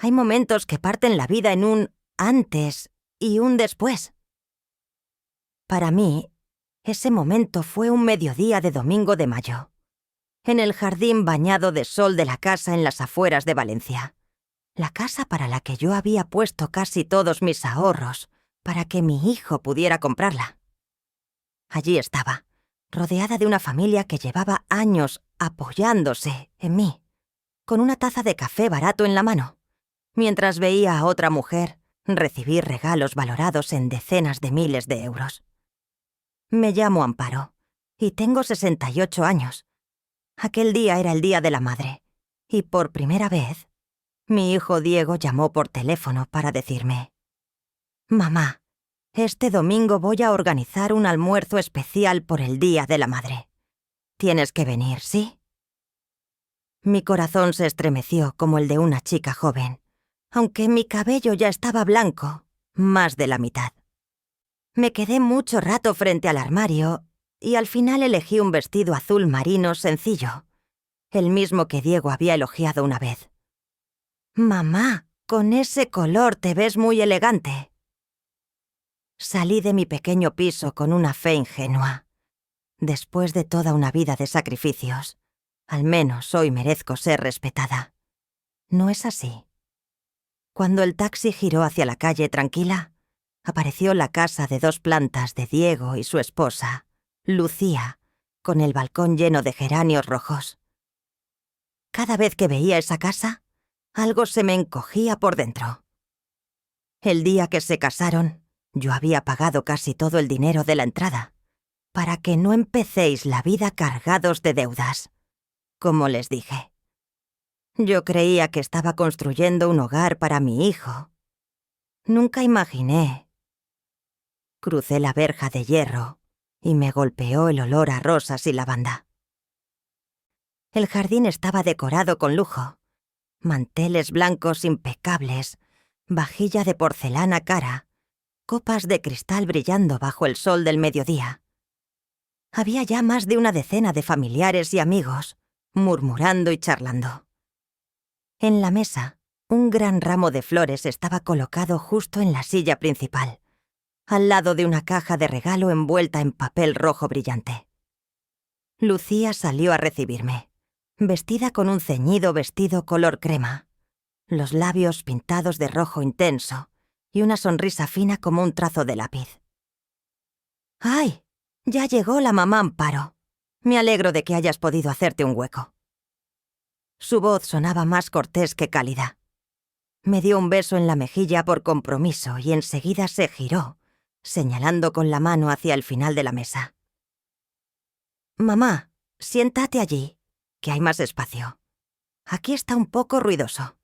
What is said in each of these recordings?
Hay momentos que parten la vida en un antes y un después. Para mí, ese momento fue un mediodía de domingo de mayo, en el jardín bañado de sol de la casa en las afueras de Valencia. La casa para la que yo había puesto casi todos mis ahorros para que mi hijo pudiera comprarla. Allí estaba, rodeada de una familia que llevaba años apoyándose en mí, con una taza de café barato en la mano, mientras veía a otra mujer recibir regalos valorados en decenas de miles de euros. Me llamo Amparo y tengo 68 años. Aquel día era el Día de la Madre y por primera vez, mi hijo Diego llamó por teléfono para decirme: «Mamá, este domingo voy a organizar un almuerzo especial por el Día de la Madre. Tienes que venir, ¿sí?». Mi corazón se estremeció como el de una chica joven, aunque mi cabello ya estaba blanco, más de la mitad. Me quedé mucho rato frente al armario y al final elegí un vestido azul marino sencillo, el mismo que Diego había elogiado una vez. «Mamá, con ese color te ves muy elegante». Salí de mi pequeño piso con una fe ingenua. Después de toda una vida de sacrificios, al menos hoy merezco ser respetada. ¿No es así? Cuando el taxi giró hacia la calle tranquila, apareció la casa de 2 plantas de Diego y su esposa, Lucía, con el balcón lleno de geranios rojos. Cada vez que veía esa casa, algo se me encogía por dentro. El día que se casaron, yo había pagado casi todo el dinero de la entrada, para que no empecéis la vida cargados de deudas, como les dije. Yo creía que estaba construyendo un hogar para mi hijo. Nunca imaginé. Crucé la verja de hierro y me golpeó el olor a rosas y lavanda. El jardín estaba decorado con lujo. Manteles blancos impecables, vajilla de porcelana cara, copas de cristal brillando bajo el sol del mediodía. Había ya más de una decena de familiares y amigos, murmurando y charlando. En la mesa, un gran ramo de flores estaba colocado justo en la silla principal, al lado de una caja de regalo envuelta en papel rojo brillante. Lucía salió a recibirme, vestida con un ceñido vestido color crema, los labios pintados de rojo intenso y una sonrisa fina como un trazo de lápiz. «¡Ay! Ya llegó la mamá Amparo. Me alegro de que hayas podido hacerte un hueco». Su voz sonaba más cortés que cálida. Me dio un beso en la mejilla por compromiso y enseguida se giró, señalando con la mano hacia el final de la mesa. «Mamá, siéntate allí, que hay más espacio. Aquí está un poco ruidoso».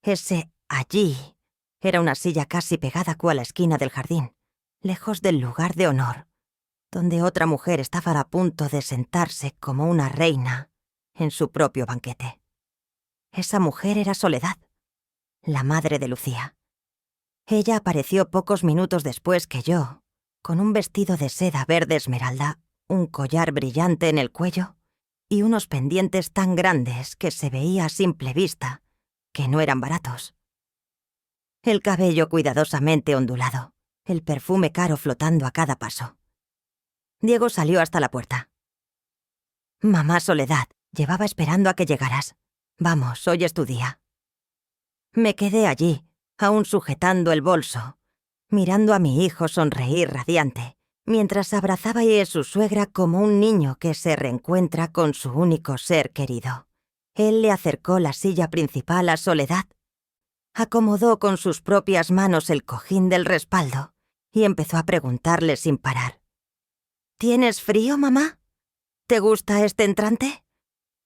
Ese allí era una silla casi pegada a la esquina del jardín, lejos del lugar de honor, donde otra mujer estaba a punto de sentarse como una reina en su propio banquete. Esa mujer era Soledad, la madre de Lucía. Ella apareció pocos minutos después que yo, con un vestido de seda verde esmeralda, un collar brillante en el cuello y unos pendientes tan grandes que se veía a simple vista que no eran baratos. El cabello cuidadosamente ondulado, el perfume caro flotando a cada paso. Diego salió hasta la puerta. «Mamá Soledad, llevaba esperando a que llegaras. Vamos, hoy es tu día». Me quedé allí, aún sujetando el bolso, mirando a mi hijo sonreír radiante, mientras abrazaba a su suegra como un niño que se reencuentra con su único ser querido. Él le acercó la silla principal a Soledad, acomodó con sus propias manos el cojín del respaldo y empezó a preguntarle sin parar: «¿Tienes frío, mamá? ¿Te gusta este entrante?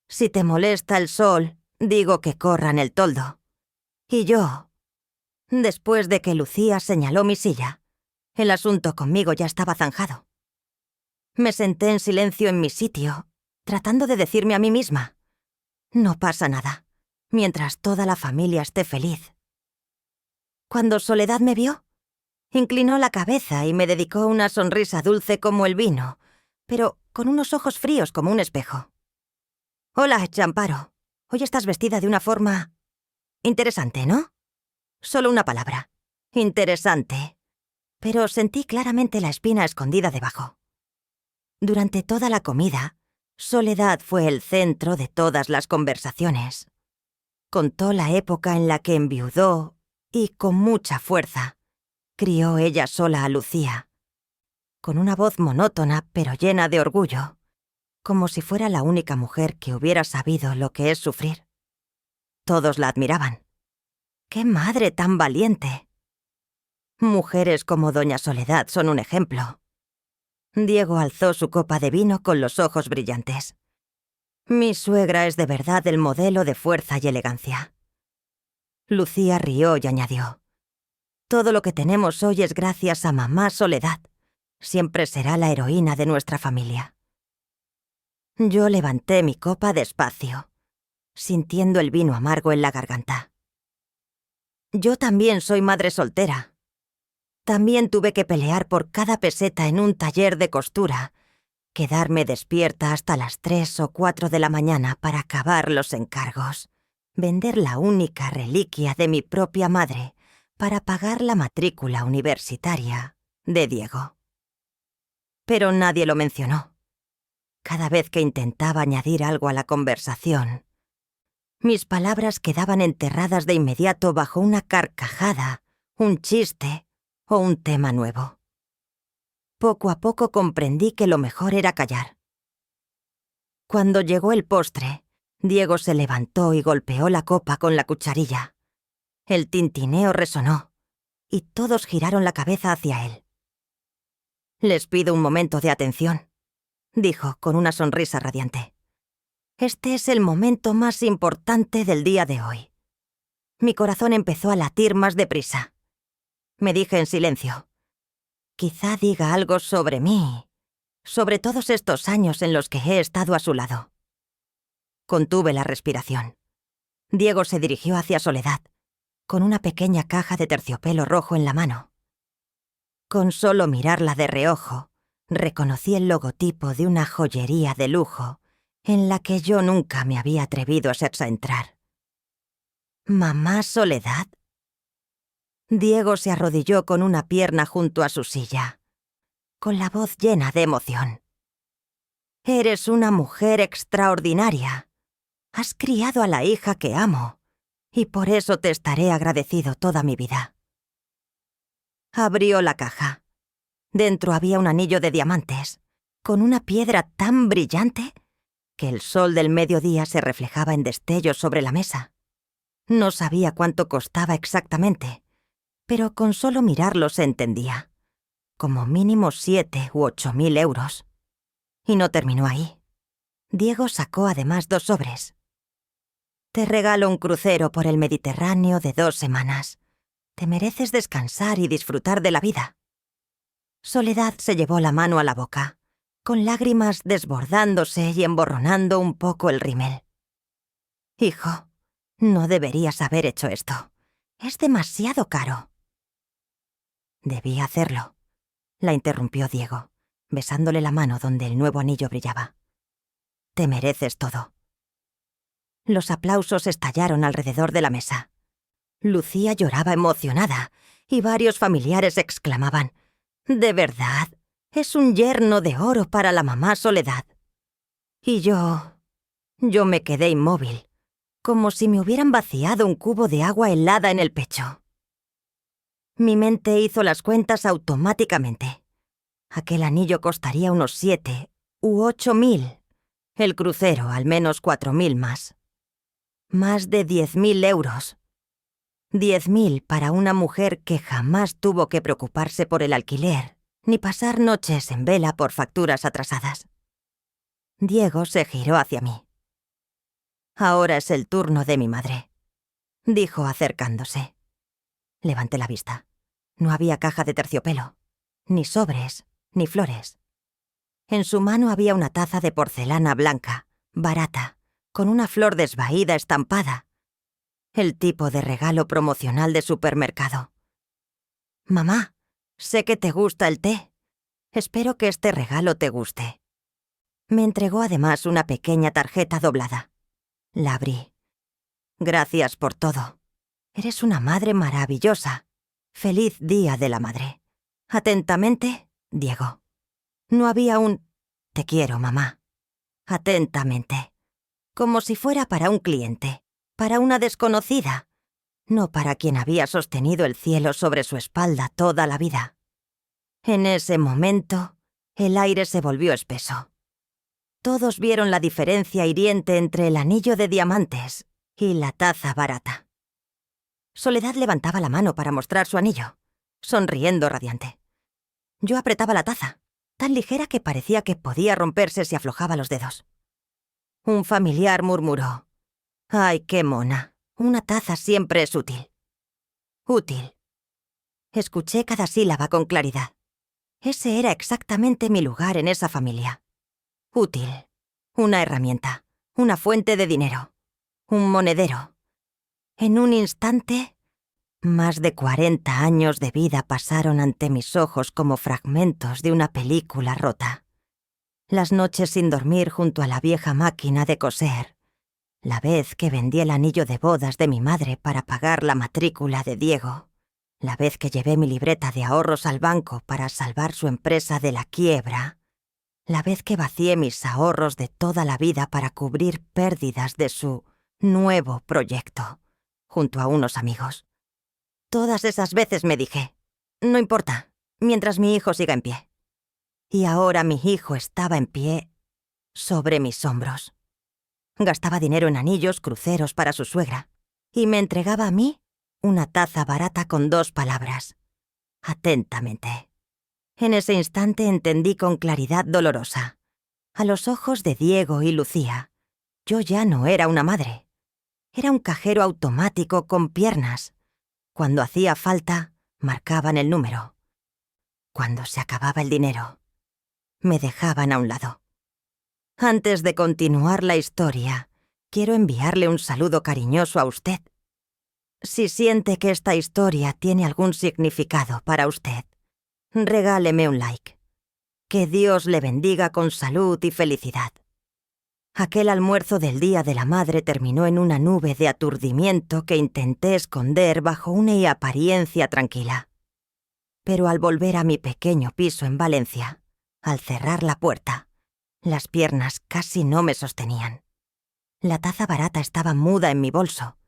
Si te molesta el sol, digo que corran el toldo». Y yo, después de que Lucía señaló mi silla, el asunto conmigo ya estaba zanjado. Me senté en silencio en mi sitio, tratando de decirme a mí misma: «No pasa nada, mientras toda la familia esté feliz». Cuando Soledad me vio, inclinó la cabeza y me dedicó una sonrisa dulce como el vino, pero con unos ojos fríos como un espejo. «Hola, Amparo. Hoy estás vestida de una forma...». Interesante, ¿no? Solo una palabra. Interesante. Pero sentí claramente la espina escondida debajo. Durante toda la comida, Soledad fue el centro de todas las conversaciones. Contó la época en la que enviudó y, con mucha fuerza, crió ella sola a Lucía, con una voz monótona pero llena de orgullo, como si fuera la única mujer que hubiera sabido lo que es sufrir. Todos la admiraban. ¡Qué madre tan valiente! Mujeres como doña Soledad son un ejemplo. Diego alzó su copa de vino con los ojos brillantes. Mi suegra es de verdad el modelo de fuerza y elegancia. Lucía rió y añadió: todo lo que tenemos hoy es gracias a mamá Soledad. Siempre será la heroína de nuestra familia. Yo levanté mi copa despacio, sintiendo el vino amargo en la garganta. Yo también soy madre soltera. También tuve que pelear por cada peseta en un taller de costura, quedarme despierta hasta las 3 o 4 de la mañana para acabar los encargos, vender la única reliquia de mi propia madre para pagar la matrícula universitaria de Diego. Pero nadie lo mencionó. Cada vez que intentaba añadir algo a la conversación, mis palabras quedaban enterradas de inmediato bajo una carcajada, un chiste o un tema nuevo. Poco a poco comprendí que lo mejor era callar. Cuando llegó el postre, Diego se levantó y golpeó la copa con la cucharilla. El tintineo resonó, y todos giraron la cabeza hacia él. Les pido un momento de atención, dijo con una sonrisa radiante. Este es el momento más importante del día de hoy. Mi corazón empezó a latir más deprisa. Me dije en silencio: quizá diga algo sobre mí, sobre todos estos años en los que he estado a su lado. Contuve la respiración. Diego se dirigió hacia Soledad, con una pequeña caja de terciopelo rojo en la mano. Con solo mirarla de reojo, reconocí el logotipo de una joyería de lujo en la que yo nunca me había atrevido a entrar. ¿Mamá Soledad? Diego se arrodilló con una pierna junto a su silla, con la voz llena de emoción. Eres una mujer extraordinaria. Has criado a la hija que amo, y por eso te estaré agradecido toda mi vida. Abrió la caja. Dentro había un anillo de diamantes, con una piedra tan brillante que el sol del mediodía se reflejaba en destellos sobre la mesa. No sabía cuánto costaba exactamente, pero con solo mirarlo se entendía. Como mínimo 7 u 8 mil euros. Y no terminó ahí. Diego sacó además 2 sobres. Te regalo un crucero por el Mediterráneo de 2 semanas. Te mereces descansar y disfrutar de la vida. Soledad se llevó la mano a la boca, con lágrimas desbordándose y emborronando un poco el rímel. Hijo, no deberías haber hecho esto. Es demasiado caro. Debí hacerlo, la interrumpió Diego, besándole la mano donde el nuevo anillo brillaba. Te mereces todo. Los aplausos estallaron alrededor de la mesa. Lucía lloraba emocionada y varios familiares exclamaban: «¿De verdad? Es un yerno de oro para la mamá Soledad». Y yo me quedé inmóvil, como si me hubieran vaciado un cubo de agua helada en el pecho. Mi mente hizo las cuentas automáticamente. Aquel anillo costaría unos 7 u 8 mil. El crucero al menos 4 mil más. Más de 10.000 euros. 10.000 para una mujer que jamás tuvo que preocuparse por el alquiler, ni pasar noches en vela por facturas atrasadas. Diego se giró hacia mí. Ahora es el turno de mi madre, dijo acercándose. Levanté la vista. No había caja de terciopelo, ni sobres, ni flores. En su mano había una taza de porcelana blanca, barata, con una flor desvaída estampada. El tipo de regalo promocional de supermercado. Mamá, sé que te gusta el té. Espero que este regalo te guste. Me entregó además una pequeña tarjeta doblada. La abrí. Gracias por todo, Eres una madre maravillosa. Feliz Día de la Madre. Atentamente, Diego. No había un «te quiero, mamá». Atentamente. Como si fuera para un cliente, para una desconocida, no para quien había sostenido el cielo sobre su espalda toda la vida. En ese momento, el aire se volvió espeso. Todos vieron la diferencia hiriente entre el anillo de diamantes y la taza barata. Soledad levantaba la mano para mostrar su anillo, sonriendo radiante. Yo apretaba la taza, tan ligera que parecía que podía romperse si aflojaba los dedos. Un familiar murmuró: «Ay, qué mona. Una taza siempre es útil». Útil. Escuché cada sílaba con claridad. Ese era exactamente mi lugar en esa familia. Útil. Una herramienta. Una fuente de dinero. Un monedero. En un instante, más de 40 años de vida pasaron ante mis ojos como fragmentos de una película rota. Las noches sin dormir junto a la vieja máquina de coser. La vez que vendí el anillo de bodas de mi madre para pagar la matrícula de Diego. La vez que llevé mi libreta de ahorros al banco para salvar su empresa de la quiebra. La vez que vacié mis ahorros de toda la vida para cubrir pérdidas de su nuevo proyecto, junto a unos amigos. Todas esas veces me dije, no importa, mientras mi hijo siga en pie. Y ahora mi hijo estaba en pie sobre mis hombros. Gastaba dinero en anillos, cruceros para su suegra, y me entregaba a mí una taza barata con 2 palabras: atentamente. En ese instante entendí con claridad dolorosa. A los ojos de Diego y Lucía, yo ya no era una madre. Era un cajero automático con piernas. Cuando hacía falta, marcaban el número. Cuando se acababa el dinero, me dejaban a un lado. Antes de continuar la historia, quiero enviarle un saludo cariñoso a usted. Si siente que esta historia tiene algún significado para usted, regáleme un like. Que Dios le bendiga con salud y felicidad. Aquel almuerzo del Día de la Madre terminó en una nube de aturdimiento que intenté esconder bajo una apariencia tranquila. Pero al volver a mi pequeño piso en Valencia, al cerrar la puerta, las piernas casi no me sostenían. La taza barata estaba muda en mi bolso,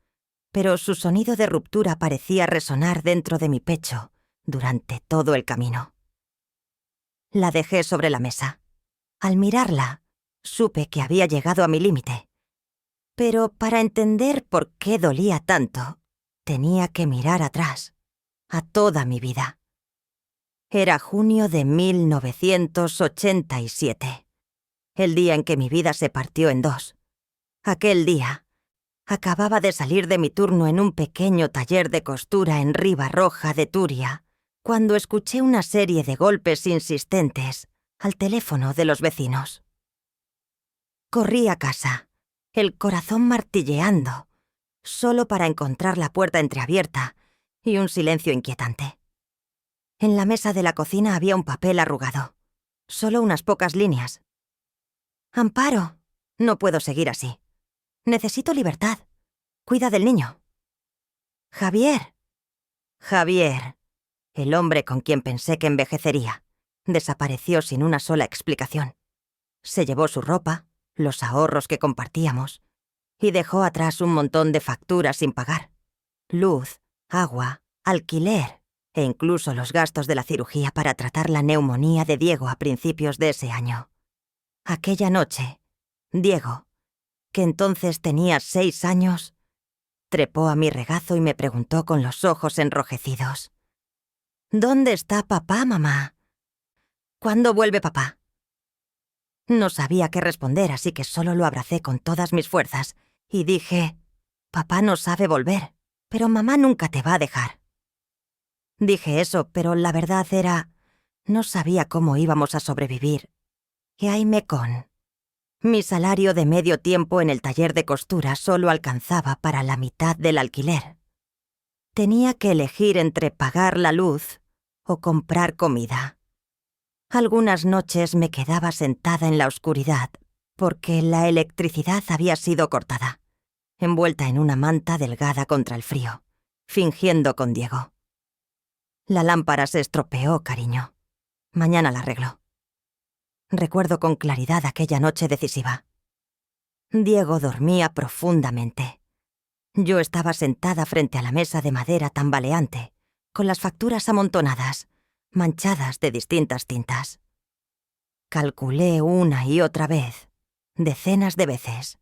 pero su sonido de ruptura parecía resonar dentro de mi pecho durante todo el camino. La dejé sobre la mesa. Al mirarla, supe que había llegado a mi límite. Pero para entender por qué dolía tanto, tenía que mirar atrás, a toda mi vida. Era junio de 1987, el día en que mi vida se partió en 2. Aquel día, acababa de salir de mi turno en un pequeño taller de costura en Ribarroja de Túria, cuando escuché una serie de golpes insistentes al teléfono de los vecinos. Corrí a casa, el corazón martilleando, solo para encontrar la puerta entreabierta y un silencio inquietante. En la mesa de la cocina había un papel arrugado, solo unas pocas líneas. «Amparo, no puedo seguir así. Necesito libertad. Cuida del niño». «Javier». Javier, el hombre con quien pensé que envejecería, desapareció sin una sola explicación. Se llevó su ropa, los ahorros que compartíamos, y dejó atrás un montón de facturas sin pagar. Luz, agua, alquiler e incluso los gastos de la cirugía para tratar la neumonía de Diego a principios de ese año. Aquella noche, Diego, que entonces tenía 6 años, trepó a mi regazo y me preguntó con los ojos enrojecidos: «¿Dónde está papá, mamá? ¿Cuándo vuelve papá?» No sabía qué responder, así que solo lo abracé con todas mis fuerzas y dije: «Papá no sabe volver, pero mamá nunca te va a dejar». Dije eso, pero la verdad era, no sabía cómo íbamos a sobrevivir. Y ahí me con. Mi salario de medio tiempo en el taller de costura solo alcanzaba para la mitad del alquiler. Tenía que elegir entre pagar la luz o comprar comida. Algunas noches me quedaba sentada en la oscuridad porque la electricidad había sido cortada, envuelta en una manta delgada contra el frío. fingiendo con Diego. La lámpara se estropeó, cariño. Mañana la arreglo. Recuerdo con claridad aquella noche decisiva. Diego dormía profundamente. Yo estaba sentada frente a la mesa de madera tambaleante, con las facturas amontonadas, manchadas de distintas tintas. Calculé una y otra vez, decenas de veces,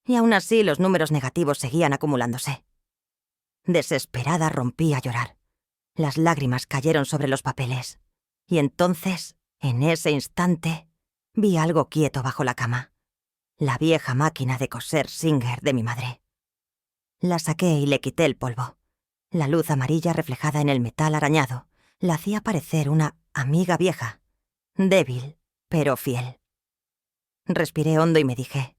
y aún así los números negativos seguían acumulándose. Desesperada rompí a llorar. Las lágrimas cayeron sobre los papeles, y entonces, en ese instante, vi algo quieto bajo la cama. La vieja máquina de coser Singer de mi madre. La saqué y le quité el polvo. La luz amarilla reflejada en el metal arañado la hacía parecer una amiga vieja, débil, pero fiel. Respiré hondo y me dije,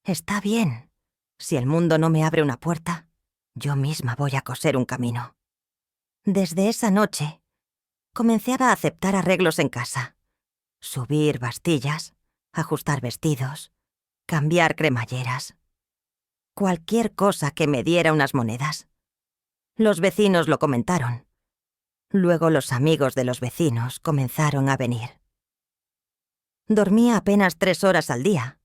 está bien. Si el mundo no me abre una puerta, yo misma voy a coser un camino. Desde esa noche, comencé a aceptar arreglos en casa. Subir bastillas, ajustar vestidos, cambiar cremalleras. Cualquier cosa que me diera unas monedas. Los vecinos lo comentaron. Luego los amigos de los vecinos comenzaron a venir. Dormía apenas 3 horas al día.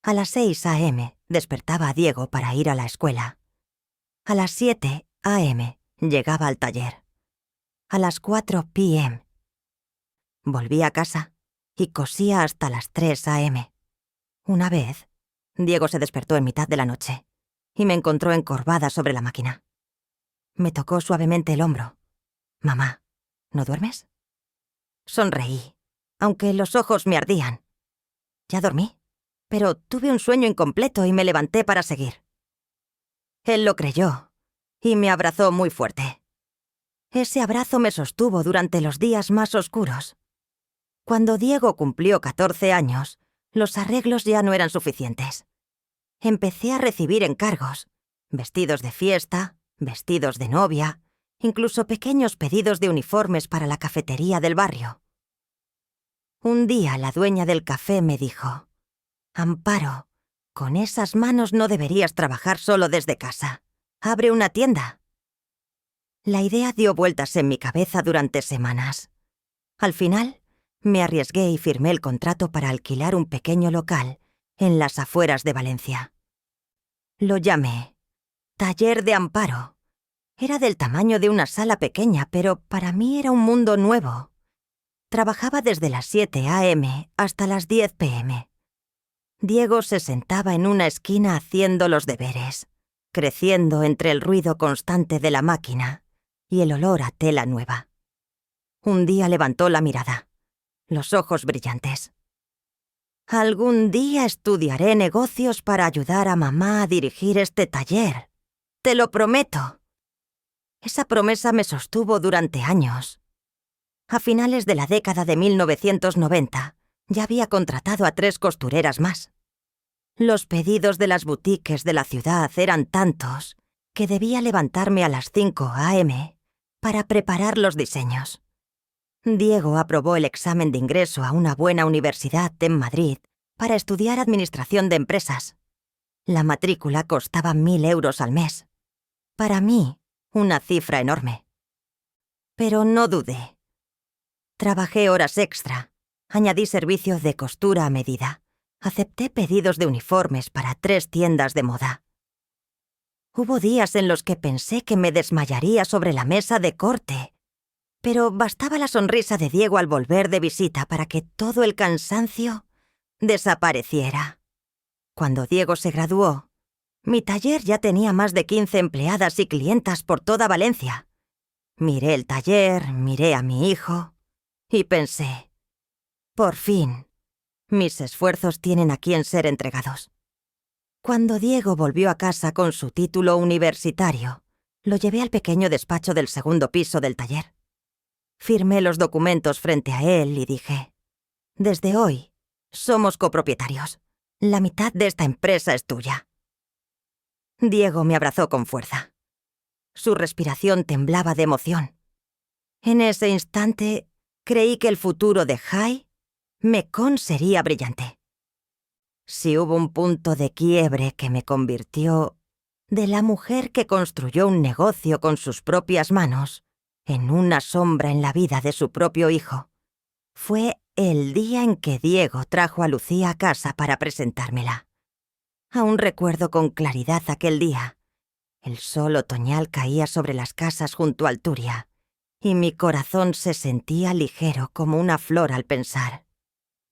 A las 6 a.m. despertaba a Diego para ir a la escuela. A las 7 a.m. llegaba al taller. A las 4 p.m. volvía a casa y cosía hasta las 3 a.m. Una vez, Diego se despertó en mitad de la noche y me encontró encorvada sobre la máquina. Me tocó suavemente el hombro. «Mamá, ¿no duermes?» Sonreí, aunque los ojos me ardían. Ya dormí, pero tuve un sueño incompleto y me levanté para seguir. Él lo creyó y me abrazó muy fuerte. Ese abrazo me sostuvo durante los días más oscuros. Cuando Diego cumplió 14 años, los arreglos ya no eran suficientes. Empecé a recibir encargos, vestidos de fiesta, vestidos de novia, incluso pequeños pedidos de uniformes para la cafetería del barrio. Un día la dueña del café me dijo, «Amparo, con esas manos no deberías trabajar solo desde casa. Abre una tienda». La idea dio vueltas en mi cabeza durante semanas. Al final, me arriesgué y firmé el contrato para alquilar un pequeño local en las afueras de Valencia. Lo llamé Taller de Amparo. Era del tamaño de una sala pequeña, pero para mí era un mundo nuevo. Trabajaba desde las 7 a.m. hasta las 10 p.m. Diego se sentaba en una esquina haciendo los deberes, creciendo entre el ruido constante de la máquina y el olor a tela nueva. Un día levantó la mirada, los ojos brillantes. «Algún día estudiaré negocios para ayudar a mamá a dirigir este taller. Te lo prometo». Esa promesa me sostuvo durante años. A finales de la década de 1990, ya había contratado a 3 costureras más. Los pedidos de las boutiques de la ciudad eran tantos que debía levantarme a las 5 a.m. para preparar los diseños. Diego aprobó el examen de ingreso a una buena universidad en Madrid para estudiar administración de empresas. La matrícula costaba 1.000 euros al mes. Para mí, una cifra enorme. Pero no dudé. Trabajé horas extra, añadí servicio de costura a medida, acepté pedidos de uniformes para 3 tiendas de moda. Hubo días en los que pensé que me desmayaría sobre la mesa de corte, pero bastaba la sonrisa de Diego al volver de visita para que todo el cansancio desapareciera. Cuando Diego se graduó, mi taller ya tenía más de 15 empleadas y clientas por toda Valencia. Miré el taller, miré a mi hijo y pensé, por fin, mis esfuerzos tienen a quien ser entregados. Cuando Diego volvió a casa con su título universitario, lo llevé al pequeño despacho del segundo piso del taller. Firmé los documentos frente a él y dije, desde hoy, somos copropietarios. La mitad de esta empresa es tuya. Diego me abrazó con fuerza. Su respiración temblaba de emoción. En ese instante, creí que el futuro de Jai Mecón sería brillante. Si hubo un punto de quiebre que me convirtió de la mujer que construyó un negocio con sus propias manos, en una sombra en la vida de su propio hijo. Fue el día en que Diego trajo a Lucía a casa para presentármela. Aún recuerdo con claridad aquel día. El sol otoñal caía sobre las casas junto al Turia, y mi corazón se sentía ligero como una flor al pensar: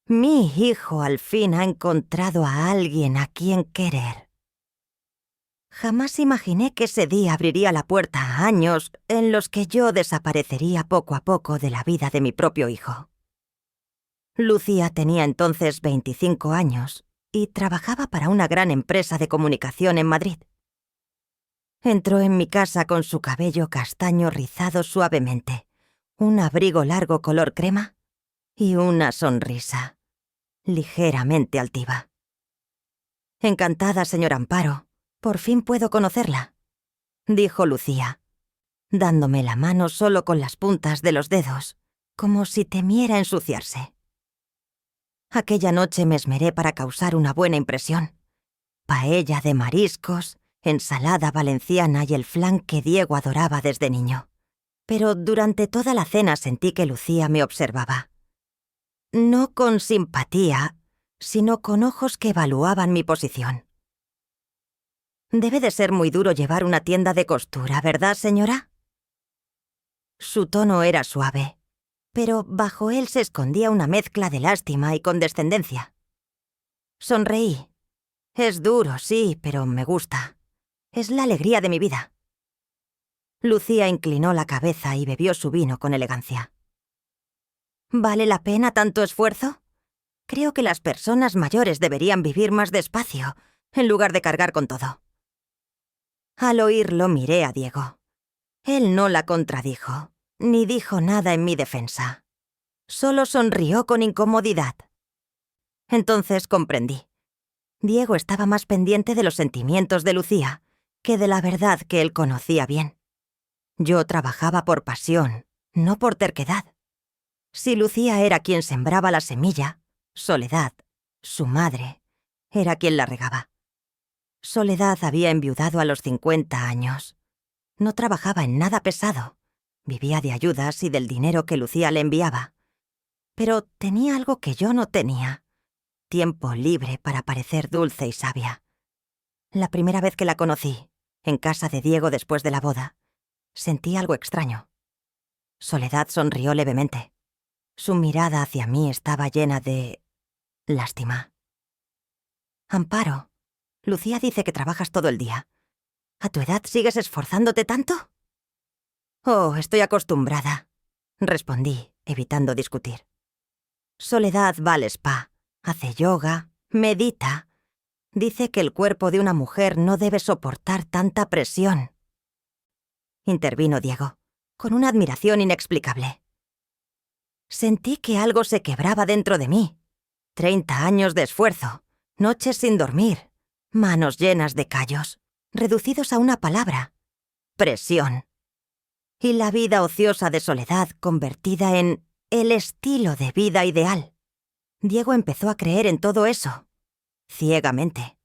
mi hijo al fin ha encontrado a alguien a quien querer. Jamás imaginé que ese día abriría la puerta a años en los que yo desaparecería poco a poco de la vida de mi propio hijo. Lucía tenía entonces 25 años y trabajaba para una gran empresa de comunicación en Madrid. Entró en mi casa con su cabello castaño rizado suavemente, un abrigo largo color crema y una sonrisa ligeramente altiva. «Encantada, señora Amparo. Por fin puedo conocerla», dijo Lucía, dándome la mano solo con las puntas de los dedos, como si temiera ensuciarse. Aquella noche me esmeré para causar una buena impresión. Paella de mariscos, ensalada valenciana y el flan que Diego adoraba desde niño. Pero durante toda la cena sentí que Lucía me observaba. No con simpatía, sino con ojos que evaluaban mi posición. «Debe de ser muy duro llevar una tienda de costura, ¿verdad, señora?». Su tono era suave, pero bajo él se escondía una mezcla de lástima y condescendencia. Sonreí. «Es duro, sí, pero me gusta. Es la alegría de mi vida». Lucía inclinó la cabeza y bebió su vino con elegancia. «¿Vale la pena tanto esfuerzo? Creo que las personas mayores deberían vivir más despacio, en lugar de cargar con todo». Al oírlo miré a Diego. Él no la contradijo, ni dijo nada en mi defensa. Solo sonrió con incomodidad. Entonces comprendí. Diego estaba más pendiente de los sentimientos de Lucía que de la verdad que él conocía bien. Yo trabajaba por pasión, no por terquedad. Si Lucía era quien sembraba la semilla, Soledad, su madre, era quien la regaba. Soledad había enviudado a los 50 años. No trabajaba en nada pesado. Vivía de ayudas y del dinero que Lucía le enviaba. Pero tenía algo que yo no tenía: tiempo libre para parecer dulce y sabia. La primera vez que la conocí, en casa de Diego después de la boda, sentí algo extraño. Soledad sonrió levemente. Su mirada hacia mí estaba llena de lástima. «Amparo, Lucía dice que trabajas todo el día. ¿A tu edad sigues esforzándote tanto?». «Oh, estoy acostumbrada», respondí, evitando discutir. Soledad va al spa, hace yoga, medita. Dice que el cuerpo de una mujer no debe soportar tanta presión. Intervino Diego, con una admiración inexplicable. Sentí que algo se quebraba dentro de mí. 30 años de esfuerzo, noches sin dormir, manos llenas de callos, reducidos a una palabra: presión. Y la vida ociosa de Soledad convertida en el estilo de vida ideal. Diego empezó a creer en todo eso, ciegamente.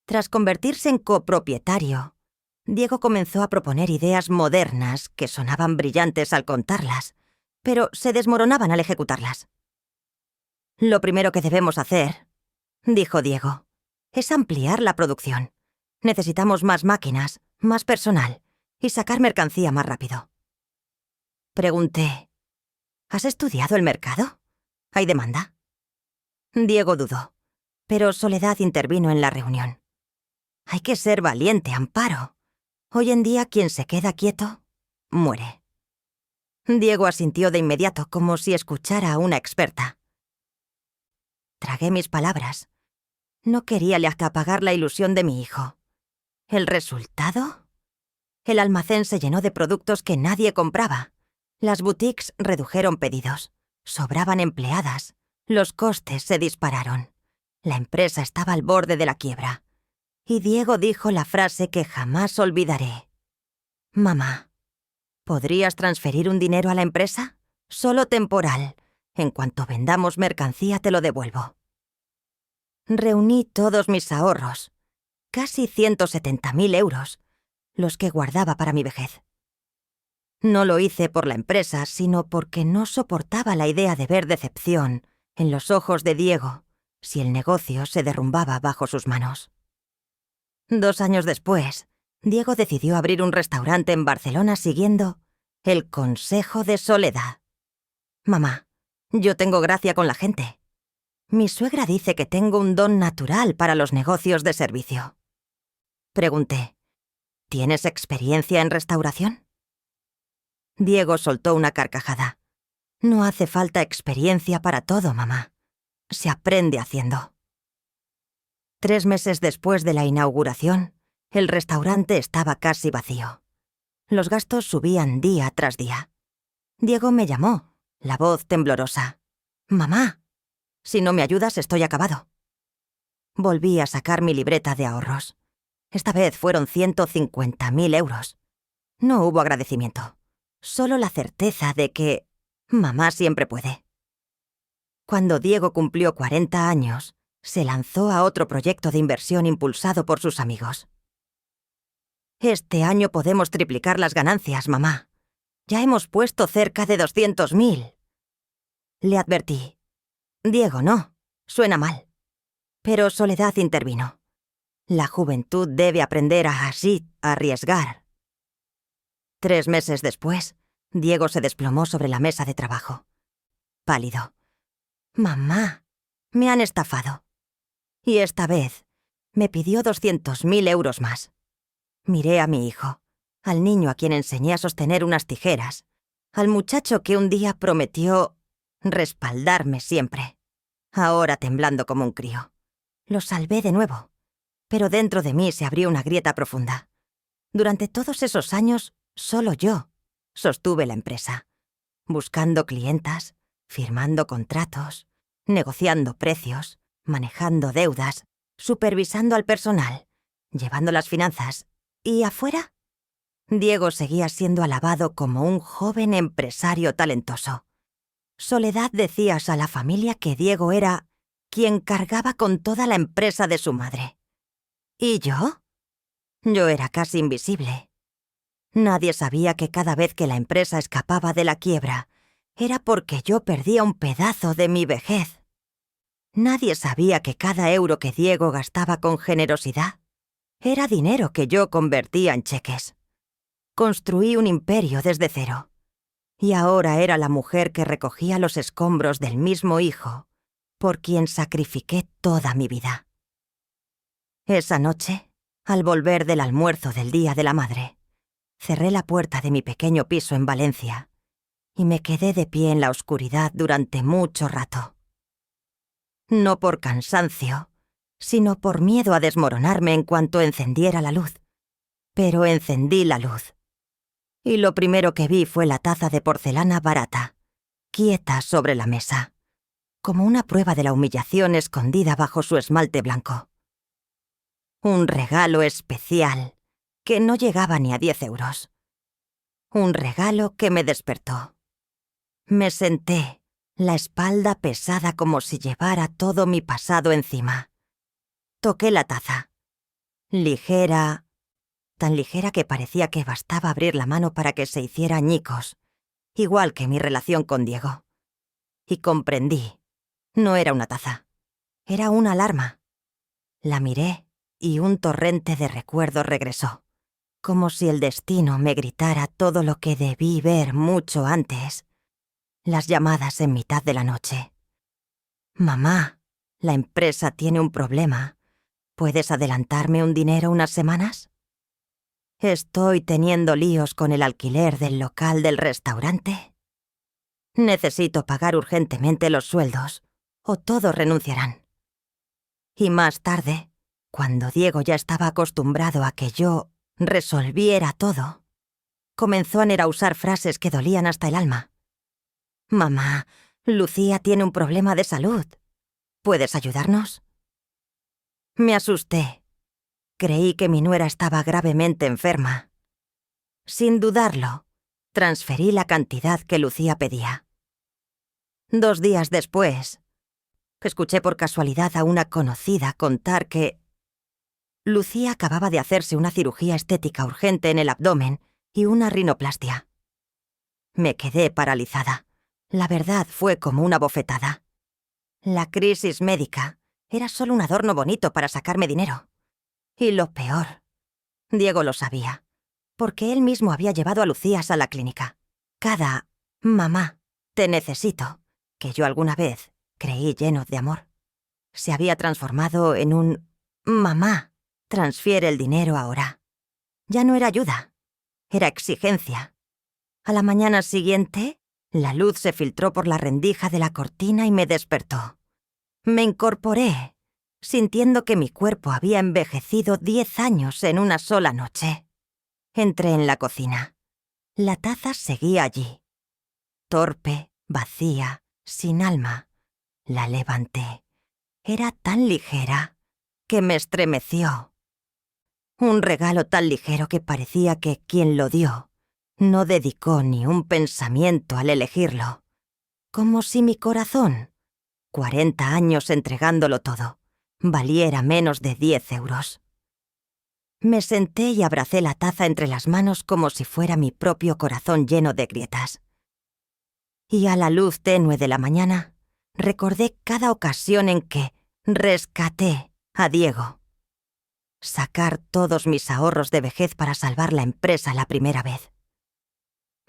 Tras convertirse en copropietario, Diego comenzó a proponer ideas modernas que sonaban brillantes al contarlas, pero se desmoronaban al ejecutarlas. «Lo primero que debemos hacer», dijo Diego, «es ampliar la producción. Necesitamos más máquinas, más personal y sacar mercancía más rápido». Pregunté: «¿Has estudiado el mercado? ¿Hay demanda?». Diego dudó, pero Soledad intervino en la reunión. «Hay que ser valiente, Amparo. Hoy en día quien se queda quieto, muere». Diego asintió de inmediato, como si escuchara a una experta. Tragué mis palabras. No quería apagar la ilusión de mi hijo. ¿El resultado? El almacén se llenó de productos que nadie compraba. Las boutiques redujeron pedidos. Sobraban empleadas. Los costes se dispararon. La empresa estaba al borde de la quiebra. Y Diego dijo la frase que jamás olvidaré: «Mamá, ¿podrías transferir un dinero a la empresa? Solo temporal. En cuanto vendamos mercancía te lo devuelvo». Reuní todos mis ahorros. casi 170.000 euros, los que guardaba para mi vejez. No lo hice por la empresa, sino porque no soportaba la idea de ver decepción en los ojos de Diego si el negocio se derrumbaba bajo sus manos. 2 años después, Diego decidió abrir un restaurante en Barcelona siguiendo el consejo de Soledad. Mamá, yo tengo gracia con la gente. Mi suegra dice que tengo un don natural para los negocios de servicio. Pregunté, ¿tienes experiencia en restauración? Diego soltó una carcajada. No hace falta experiencia para todo, mamá. Se aprende haciendo. 3 meses después de la inauguración, el restaurante estaba casi vacío. Los gastos subían día tras día. Diego me llamó, la voz temblorosa. «Mamá, si no me ayudas estoy acabado». Volví a sacar mi libreta de ahorros. Esta vez fueron 150.000 euros. No hubo agradecimiento, solo la certeza de que mamá siempre puede. Cuando Diego cumplió 40 años, se lanzó a otro proyecto de inversión impulsado por sus amigos. «Este año podemos triplicar las ganancias, mamá. Ya hemos puesto cerca de 200.000. Le advertí. «Diego, no, suena mal». Pero Soledad intervino. «La juventud debe aprender a arriesgar». 3 meses después, Diego se desplomó sobre la mesa de trabajo. Pálido. «Mamá, me han estafado». Y esta vez me pidió 200.000 euros más. Miré a mi hijo, al niño a quien enseñé a sostener unas tijeras, al muchacho que un día prometió respaldarme siempre, ahora temblando como un crío. Lo salvé de nuevo, pero dentro de mí se abrió una grieta profunda. Durante todos esos años, solo yo sostuve la empresa, buscando clientas, firmando contratos, negociando precios, manejando deudas, supervisando al personal, llevando las finanzas. ¿Y afuera? Diego seguía siendo alabado como un joven empresario talentoso. Soledad decía a la familia que Diego era quien cargaba con toda la empresa de su madre. ¿Y yo? Yo era casi invisible. Nadie sabía que cada vez que la empresa escapaba de la quiebra, era porque yo perdía un pedazo de mi vejez. Nadie sabía que cada euro que Diego gastaba con generosidad era dinero que yo convertía en cheques. Construí un imperio desde cero. Y ahora era la mujer que recogía los escombros del mismo hijo, por quien sacrifiqué toda mi vida. Esa noche, al volver del almuerzo del Día de la Madre, cerré la puerta de mi pequeño piso en Valencia y me quedé de pie en la oscuridad durante mucho rato. No por cansancio, sino por miedo a desmoronarme en cuanto encendiera la luz. Pero encendí la luz. Y lo primero que vi fue la taza de porcelana barata, quieta sobre la mesa, como una prueba de la humillación escondida bajo su esmalte blanco. Un regalo especial que no llegaba ni a 10 euros. Un regalo que me despertó. Me senté, la espalda pesada como si llevara todo mi pasado encima. Toqué la taza. Ligera, tan ligera que parecía que bastaba abrir la mano para que se hiciera añicos, igual que mi relación con Diego. Y comprendí. No era una taza. Era una alarma. La miré y un torrente de recuerdos regresó, como si el destino me gritara todo lo que debí ver mucho antes. Las llamadas en mitad de la noche. «Mamá, la empresa tiene un problema. ¿Puedes adelantarme un dinero unas semanas? Estoy teniendo líos con el alquiler del local del restaurante. Necesito pagar urgentemente los sueldos, o todos renunciarán». Y más tarde, cuando Diego ya estaba acostumbrado a que yo resolviera todo, comenzó a neurusar frases que dolían hasta el alma. «Mamá, Lucía tiene un problema de salud. ¿Puedes ayudarnos?» Me asusté. Creí que mi nuera estaba gravemente enferma. Sin dudarlo, transferí la cantidad que Lucía pedía. 2 días después, escuché por casualidad a una conocida contar que Lucía acababa de hacerse una cirugía estética urgente en el abdomen y una rinoplastia. Me quedé paralizada. La verdad fue como una bofetada. La crisis médica era solo un adorno bonito para sacarme dinero. Y lo peor, Diego lo sabía, porque él mismo había llevado a Lucías a la clínica. Cada «mamá, te necesito», que yo alguna vez creí lleno de amor, se había transformado en un «mamá, transfiere el dinero ahora». Ya no era ayuda, era exigencia. A la mañana siguiente, la luz se filtró por la rendija de la cortina y me despertó. Me incorporé, sintiendo que mi cuerpo había envejecido 10 años en una sola noche. Entré en la cocina. La taza seguía allí. Torpe, vacía, sin alma. La levanté. Era tan ligera que me estremeció. Un regalo tan ligero que parecía que quien lo dio no dedicó ni un pensamiento al elegirlo. Como si mi corazón, 40 años entregándolo todo, valiera menos de 10 euros. Me senté y abracé la taza entre las manos como si fuera mi propio corazón lleno de grietas. Y a la luz tenue de la mañana, recordé cada ocasión en que rescaté a Diego. Sacar todos mis ahorros de vejez para salvar la empresa la primera vez.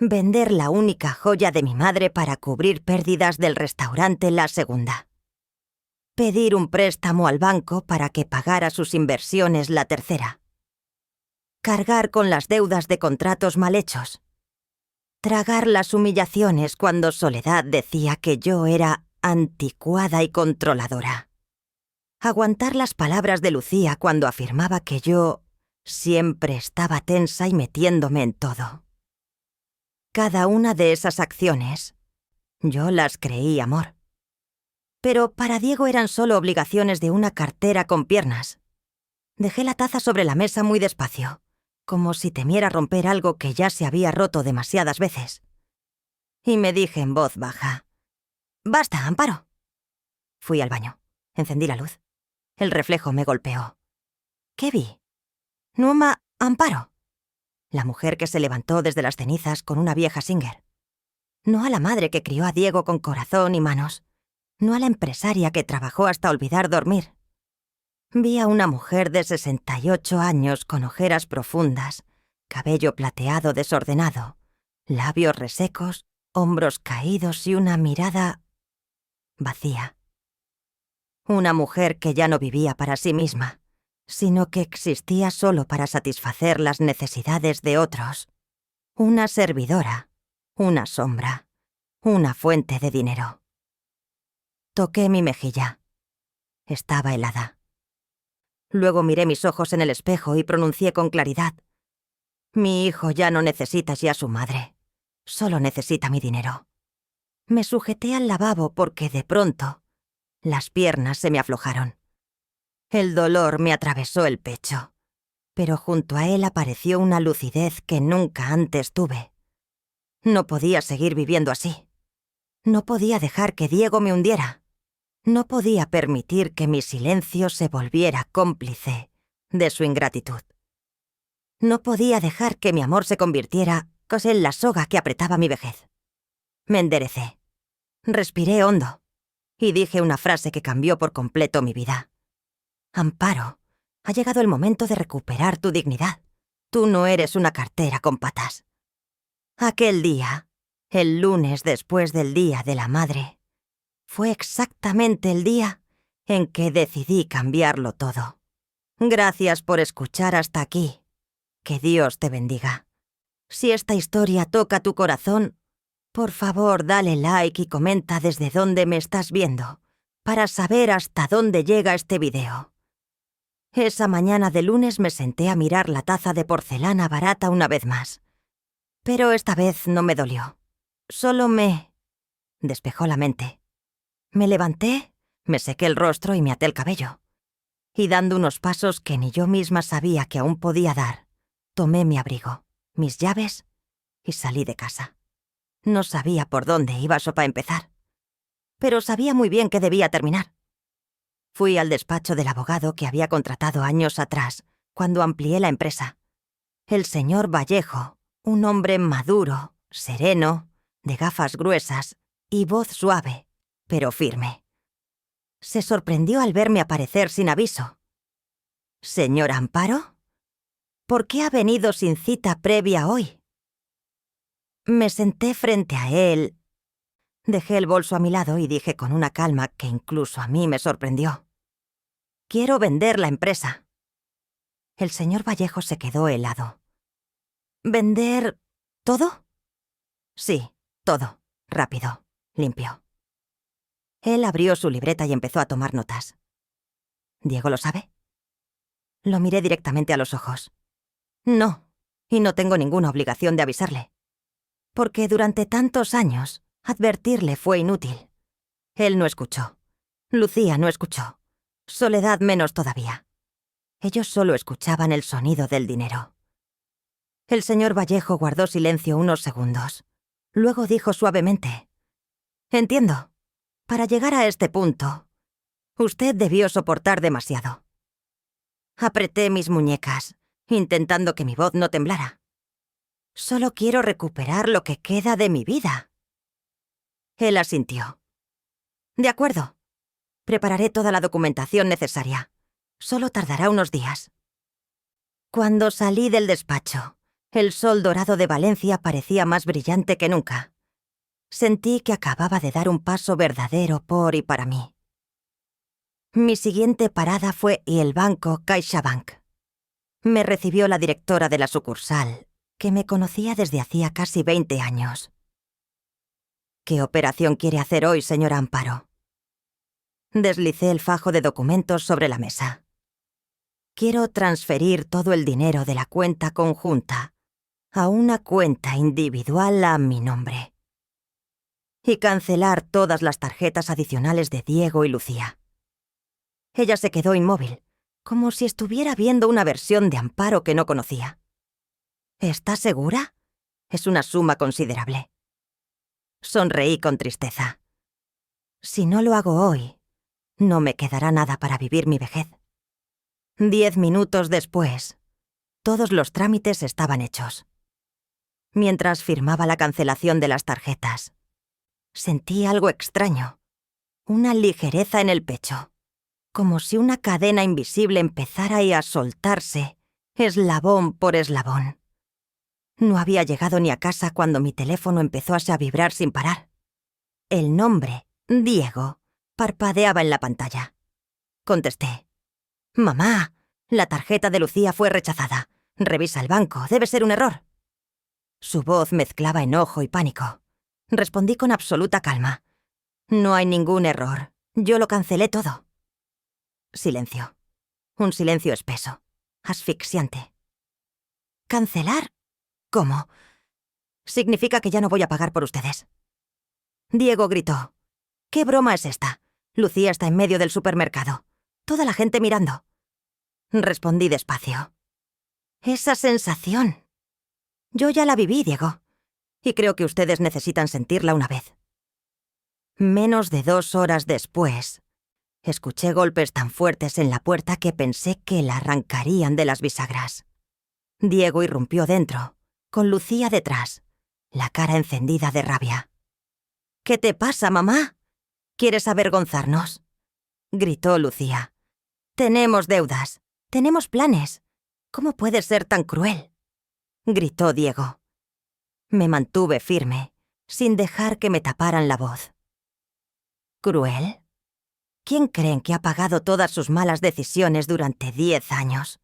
Vender la única joya de mi madre para cubrir pérdidas del restaurante la segunda. Pedir un préstamo al banco para que pagara sus inversiones la tercera. Cargar con las deudas de contratos mal hechos. Tragar las humillaciones cuando Soledad decía que yo era anticuada y controladora. Aguantar las palabras de Lucía cuando afirmaba que yo siempre estaba tensa y metiéndome en todo. Cada una de esas acciones, yo las creí amor. Pero para Diego eran solo obligaciones de una cartera con piernas. Dejé la taza sobre la mesa muy despacio, como si temiera romper algo que ya se había roto demasiadas veces. Y me dije en voz baja: «Basta, Amparo». Fui al baño. Encendí la luz. El reflejo me golpeó. ¿Qué vi? Numa Amparo. La mujer que se levantó desde las cenizas con una vieja Singer. No a la madre que crió a Diego con corazón y manos. No a la empresaria que trabajó hasta olvidar dormir. Vi a una mujer de 68 años con ojeras profundas, cabello plateado desordenado, labios resecos, hombros caídos y una mirada vacía. Una mujer que ya no vivía para sí misma, sino que existía solo para satisfacer las necesidades de otros. Una servidora, una sombra, una fuente de dinero. Toqué mi mejilla. Estaba helada. Luego miré mis ojos en el espejo y pronuncié con claridad: «Mi hijo ya no necesita ya a su madre. Solo necesita mi dinero». Me sujeté al lavabo porque de pronto las piernas se me aflojaron. El dolor me atravesó el pecho, pero junto a él apareció una lucidez que nunca antes tuve. No podía seguir viviendo así. No podía dejar que Diego me hundiera. No podía permitir que mi silencio se volviera cómplice de su ingratitud. No podía dejar que mi amor se convirtiera en la soga que apretaba mi vejez. Me enderecé. Respiré hondo y dije una frase que cambió por completo mi vida. «Amparo, ha llegado el momento de recuperar tu dignidad. Tú no eres una cartera con patas». Aquel día, el lunes después del Día de la Madre, fue exactamente el día en que decidí cambiarlo todo. Gracias por escuchar hasta aquí. Que Dios te bendiga. Si esta historia toca tu corazón, por favor dale like y comenta desde dónde me estás viendo, para saber hasta dónde llega este video. Esa mañana de lunes me senté a mirar la taza de porcelana barata una vez más. Pero esta vez no me dolió. Solo me despejó la mente. Me levanté, me sequé el rostro y me até el cabello. Y dando unos pasos que ni yo misma sabía que aún podía dar, tomé mi abrigo, mis llaves y salí de casa. No sabía por dónde iba eso para empezar, pero sabía muy bien que debía terminar. Fui al despacho del abogado que había contratado años atrás cuando amplié la empresa. El señor Vallejo, un hombre maduro, sereno, de gafas gruesas y voz suave, pero firme. Se sorprendió al verme aparecer sin aviso. «¿Señor Amparo? ¿Por qué ha venido sin cita previa hoy?» Me senté frente a él. Dejé el bolso a mi lado y dije con una calma que incluso a mí me sorprendió: «Quiero vender la empresa». El señor Vallejo se quedó helado. «¿Vender todo?» «Sí, todo. Rápido. Limpio». Él abrió su libreta y empezó a tomar notas. «¿Diego lo sabe?» Lo miré directamente a los ojos. «No, y no tengo ninguna obligación de avisarle. Porque durante tantos años, advertirle fue inútil. Él no escuchó. Lucía no escuchó. Soledad menos todavía. Ellos solo escuchaban el sonido del dinero». El señor Vallejo guardó silencio unos segundos. Luego dijo suavemente: «Entiendo. Para llegar a este punto, usted debió soportar demasiado». Apreté mis muñecas, intentando que mi voz no temblara. «Solo quiero recuperar lo que queda de mi vida». Él asintió. «De acuerdo. Prepararé toda la documentación necesaria. Solo tardará unos días». Cuando salí del despacho, el sol dorado de Valencia parecía más brillante que nunca. Sentí que acababa de dar un paso verdadero por y para mí. Mi siguiente parada fue el banco CaixaBank. Me recibió la directora de la sucursal, que me conocía desde hacía casi 20 años. «¿Qué operación quiere hacer hoy, señora Amparo?» Deslicé el fajo de documentos sobre la mesa. «Quiero transferir todo el dinero de la cuenta conjunta a una cuenta individual a mi nombre. Y cancelar todas las tarjetas adicionales de Diego y Lucía». Ella se quedó inmóvil, como si estuviera viendo una versión de Amparo que no conocía. «¿Está segura? Es una suma considerable». Sonreí con tristeza. «Si no lo hago hoy, no me quedará nada para vivir mi vejez». 10 minutos después, todos los trámites estaban hechos. Mientras firmaba la cancelación de las tarjetas, sentí algo extraño, una ligereza en el pecho, como si una cadena invisible empezara a soltarse, eslabón por eslabón. No había llegado ni a casa cuando mi teléfono empezó a vibrar sin parar. El nombre, Diego, parpadeaba en la pantalla. Contesté. «Mamá, la tarjeta de Lucía fue rechazada. Revisa el banco, debe ser un error». Su voz mezclaba enojo y pánico. Respondí con absoluta calma. «No hay ningún error. Yo lo cancelé todo». Silencio. Un silencio espeso, asfixiante. «¿Cancelar? ¿Cómo? Significa que ya no voy a pagar por ustedes». Diego gritó. «¿Qué broma es esta? Lucía está en medio del supermercado. Toda la gente mirando». Respondí despacio. «Esa sensación. Yo ya la viví, Diego. Y creo que ustedes necesitan sentirla una vez». Menos de 2 horas después, escuché golpes tan fuertes en la puerta que pensé que la arrancarían de las bisagras. Diego irrumpió dentro, con Lucía detrás, la cara encendida de rabia. «¿Qué te pasa, mamá? ¿Quieres avergonzarnos?», gritó Lucía. «Tenemos deudas, tenemos planes. ¿Cómo puedes ser tan cruel?», gritó Diego. Me mantuve firme, sin dejar que me taparan la voz. ¿Cruel? ¿Quién creen que ha pagado todas sus malas decisiones durante 10 años?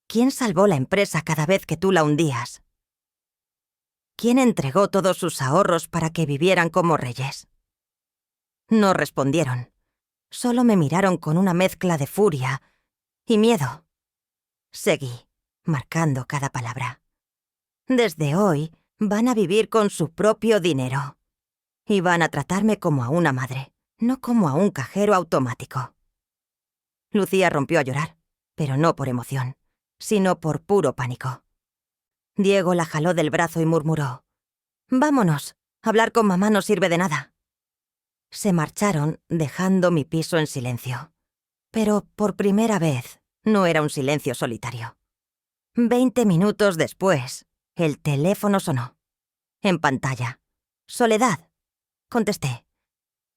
¿Quién salvó la empresa cada vez que tú la hundías? ¿Quién entregó todos sus ahorros para que vivieran como reyes? No respondieron. Solo me miraron con una mezcla de furia y miedo. Seguí, marcando cada palabra. «Desde hoy van a vivir con su propio dinero. Y van a tratarme como a una madre, no como a un cajero automático». Lucía rompió a llorar, pero no por emoción, sino por puro pánico. Diego la jaló del brazo y murmuró: «Vámonos, hablar con mamá no sirve de nada». Se marcharon, dejando mi piso en silencio. Pero por primera vez No era un silencio solitario. 20 minutos después, el teléfono sonó. En pantalla. «Soledad». Contesté.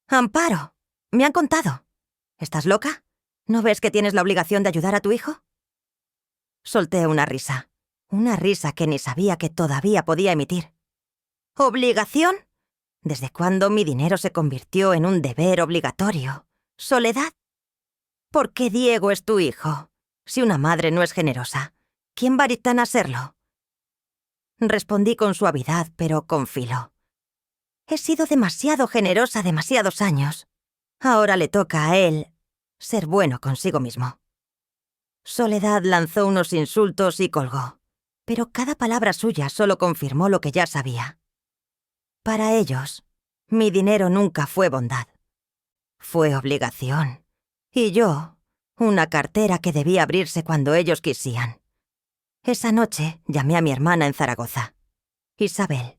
«Amparo, me han contado. ¿Estás loca? ¿No ves que tienes la obligación de ayudar a tu hijo?» Solté una risa que ni sabía que todavía podía emitir. ¿Obligación? ¿Desde cuándo mi dinero se convirtió en un deber obligatorio? ¿Soledad? ¿Por qué Diego es tu hijo? Si una madre no es generosa, ¿quién va a serlo? Respondí con suavidad, pero con filo. He sido demasiado generosa demasiados años. Ahora le toca a él ser bueno consigo mismo. Soledad lanzó unos insultos y colgó, pero cada palabra suya solo confirmó lo que ya sabía. Para ellos, mi dinero nunca fue bondad. Fue obligación. Y yo, una cartera que debía abrirse cuando ellos quisieran. Esa noche llamé a mi hermana en Zaragoza, Isabel.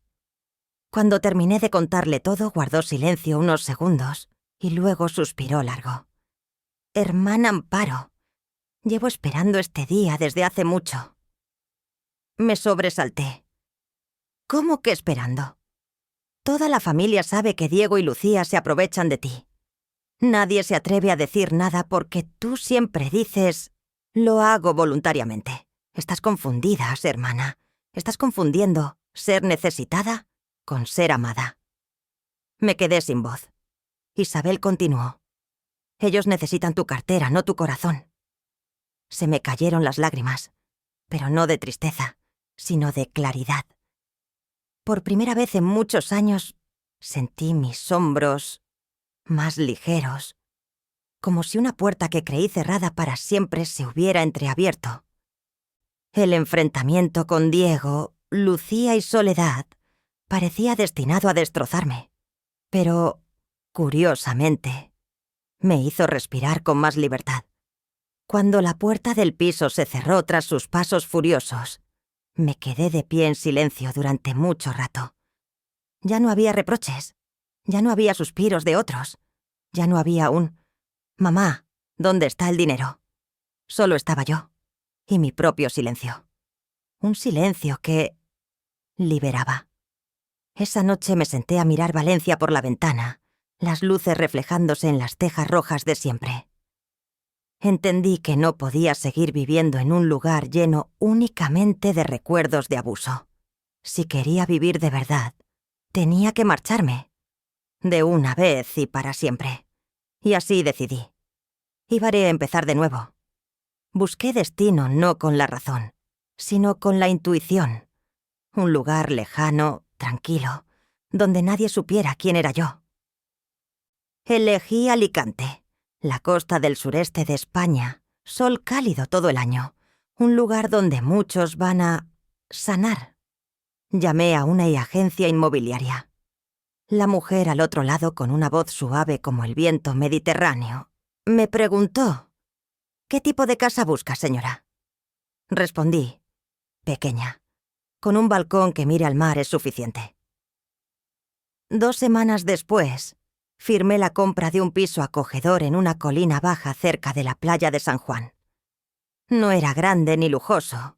Cuando terminé de contarle todo, guardó silencio unos segundos y luego suspiró largo. «Hermana Amparo, llevo esperando este día desde hace mucho». Me sobresalté. «¿Cómo que esperando? Toda la familia sabe que Diego y Lucía se aprovechan de ti. Nadie se atreve a decir nada porque tú siempre dices: lo hago voluntariamente. Estás confundida, hermana. Estás confundiendo ser necesitada con ser amada». Me quedé sin voz. Isabel continuó. «Ellos necesitan tu cartera, no tu corazón». Se me cayeron las lágrimas, pero no de tristeza, sino de claridad. Por primera vez en muchos años sentí mis hombros más ligeros, como si una puerta que creí cerrada para siempre se hubiera entreabierto. El enfrentamiento con Diego, Lucía y Soledad parecía destinado a destrozarme, pero, curiosamente, me hizo respirar con más libertad. Cuando la puerta del piso se cerró tras sus pasos furiosos, me quedé de pie en silencio durante mucho rato. Ya no había reproches, ya no había suspiros de otros, ya no había un «Mamá, ¿dónde está el dinero?». Solo estaba yo y mi propio silencio. Un silencio que liberaba. Esa noche me senté a mirar Valencia por la ventana, las luces reflejándose en las tejas rojas de siempre. Entendí que no podía seguir viviendo en un lugar lleno únicamente de recuerdos de abuso. Si quería vivir de verdad, tenía que marcharme. De una vez y para siempre. Y así decidí. Ibaré a empezar de nuevo. Busqué destino no con la razón, sino con la intuición. Un lugar lejano, tranquilo, donde nadie supiera quién era yo. Elegí Alicante, la costa del sureste de España, sol cálido todo el año, un lugar donde muchos van a sanar. Llamé a una agencia inmobiliaria. La mujer al otro lado, con una voz suave como el viento mediterráneo, me preguntó: «¿Qué tipo de casa busca, señora?». Respondí: «Pequeña. Con un balcón que mire al mar es suficiente». 2 semanas después, firmé la compra de un piso acogedor en una colina baja cerca de la playa de San Juan. No era grande ni lujoso,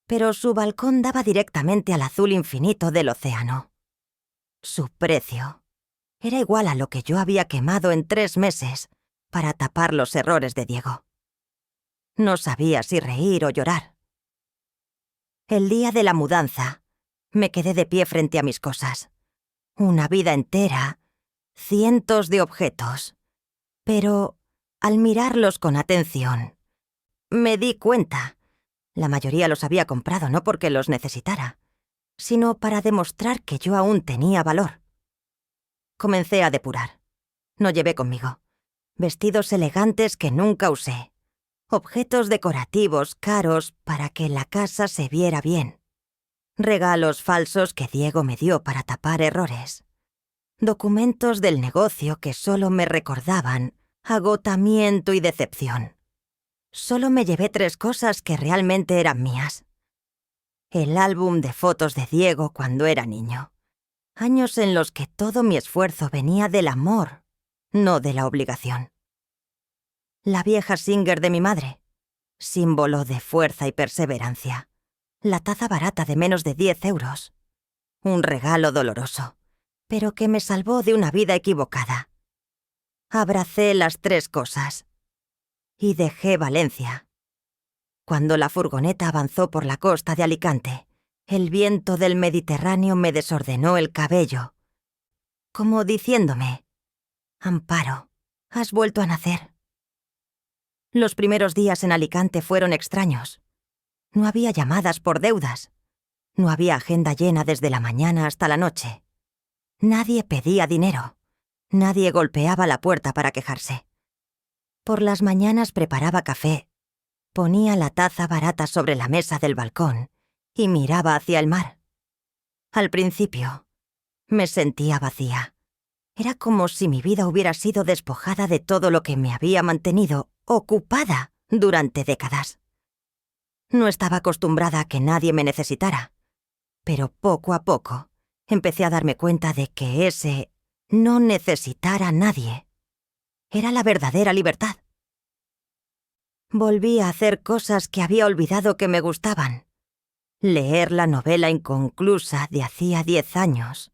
pero su balcón daba directamente al azul infinito del océano. Su precio era igual a lo que yo había quemado en 3 meses para tapar los errores de Diego. No sabía si reír o llorar. El día de la mudanza, me quedé de pie frente a mis cosas. Una vida entera, cientos de objetos. Pero, al mirarlos con atención, me di cuenta. La mayoría los había comprado no porque los necesitara, sino para demostrar que yo aún tenía valor. Comencé a depurar. No llevé conmigo. Vestidos elegantes que nunca usé. Objetos decorativos caros para que la casa se viera bien. Regalos falsos que Diego me dio para tapar errores. Documentos del negocio que solo me recordaban agotamiento y decepción. Solo me llevé 3 cosas que realmente eran mías. El álbum de fotos de Diego cuando era niño. Años en los que todo mi esfuerzo venía del amor, no de la obligación. La vieja Singer de mi madre. símbolo de fuerza y perseverancia. La taza barata de menos de 10 euros. Un regalo doloroso, pero que me salvó de una vida equivocada. Abracé las 3 cosas. Y dejé Valencia. Cuando la furgoneta avanzó por la costa de Alicante, el viento del Mediterráneo me desordenó el cabello, como diciéndome: Amparo, has vuelto a nacer. Los primeros días en Alicante fueron extraños. No había llamadas por deudas. No había agenda llena desde la mañana hasta la noche. Nadie pedía dinero. Nadie golpeaba la puerta para quejarse. Por las mañanas preparaba café, ponía la taza barata sobre la mesa del balcón y miraba hacia el mar. Al principio, me sentía vacía. Era como si mi vida hubiera sido despojada de todo lo que me había mantenido ocupada durante décadas. No estaba acostumbrada a que nadie me necesitara, pero poco a poco empecé a darme cuenta de que ese no necesitar a nadie era la verdadera libertad. Volví a hacer cosas que había olvidado que me gustaban. Leer la novela inconclusa de hacía 10 años.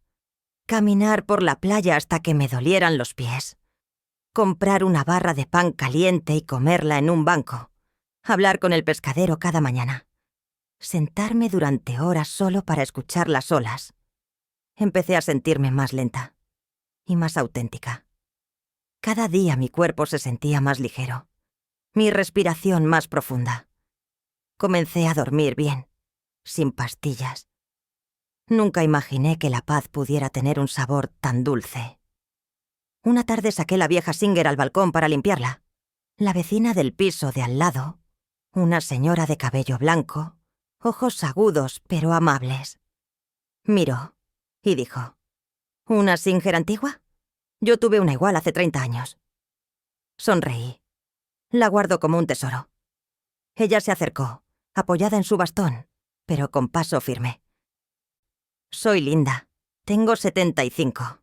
Caminar por la playa hasta que me dolieran los pies. Comprar una barra de pan caliente y comerla en un banco. Hablar con el pescadero cada mañana. Sentarme durante horas solo para escuchar las olas. Empecé a sentirme más lenta y más auténtica. Cada día mi cuerpo se sentía más ligero, mi respiración más profunda. Comencé a dormir bien, sin pastillas. Nunca imaginé que la paz pudiera tener un sabor tan dulce. Una tarde saqué la vieja Singer al balcón para limpiarla. La vecina del piso de al lado, una señora de cabello blanco, ojos agudos pero amables, miró y dijo: ¿Una Singer antigua? Yo tuve una igual hace 30 años. Sonreí. La guardo como un tesoro. Ella se acercó, apoyada en su bastón, pero con paso firme. Soy Linda. Tengo 75.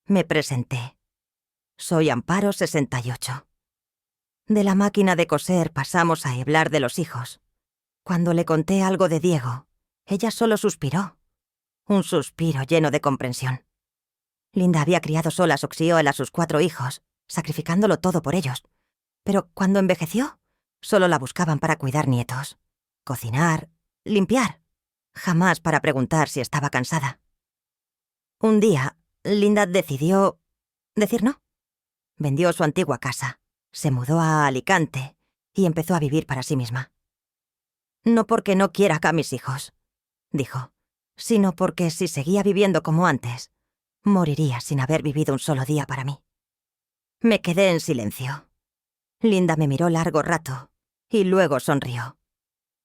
Me presenté. Soy Amparo, 68. De la máquina de coser pasamos a hablar de los hijos. Cuando le conté algo de Diego, ella solo suspiró. Un suspiro lleno de comprensión. Linda había criado sola a Soxio a sus 4 hijos, sacrificándolo todo por ellos. Pero cuando envejeció, solo la buscaban para cuidar nietos, cocinar, limpiar. Jamás para preguntar si estaba cansada. Un día, Linda decidió decir no. Vendió su antigua casa, se mudó a Alicante y empezó a vivir para sí misma. No porque no quiera acá a mis hijos, dijo, sino porque si seguía viviendo como antes, moriría sin haber vivido un solo día para mí. Me quedé en silencio. Linda me miró largo rato y luego sonrió.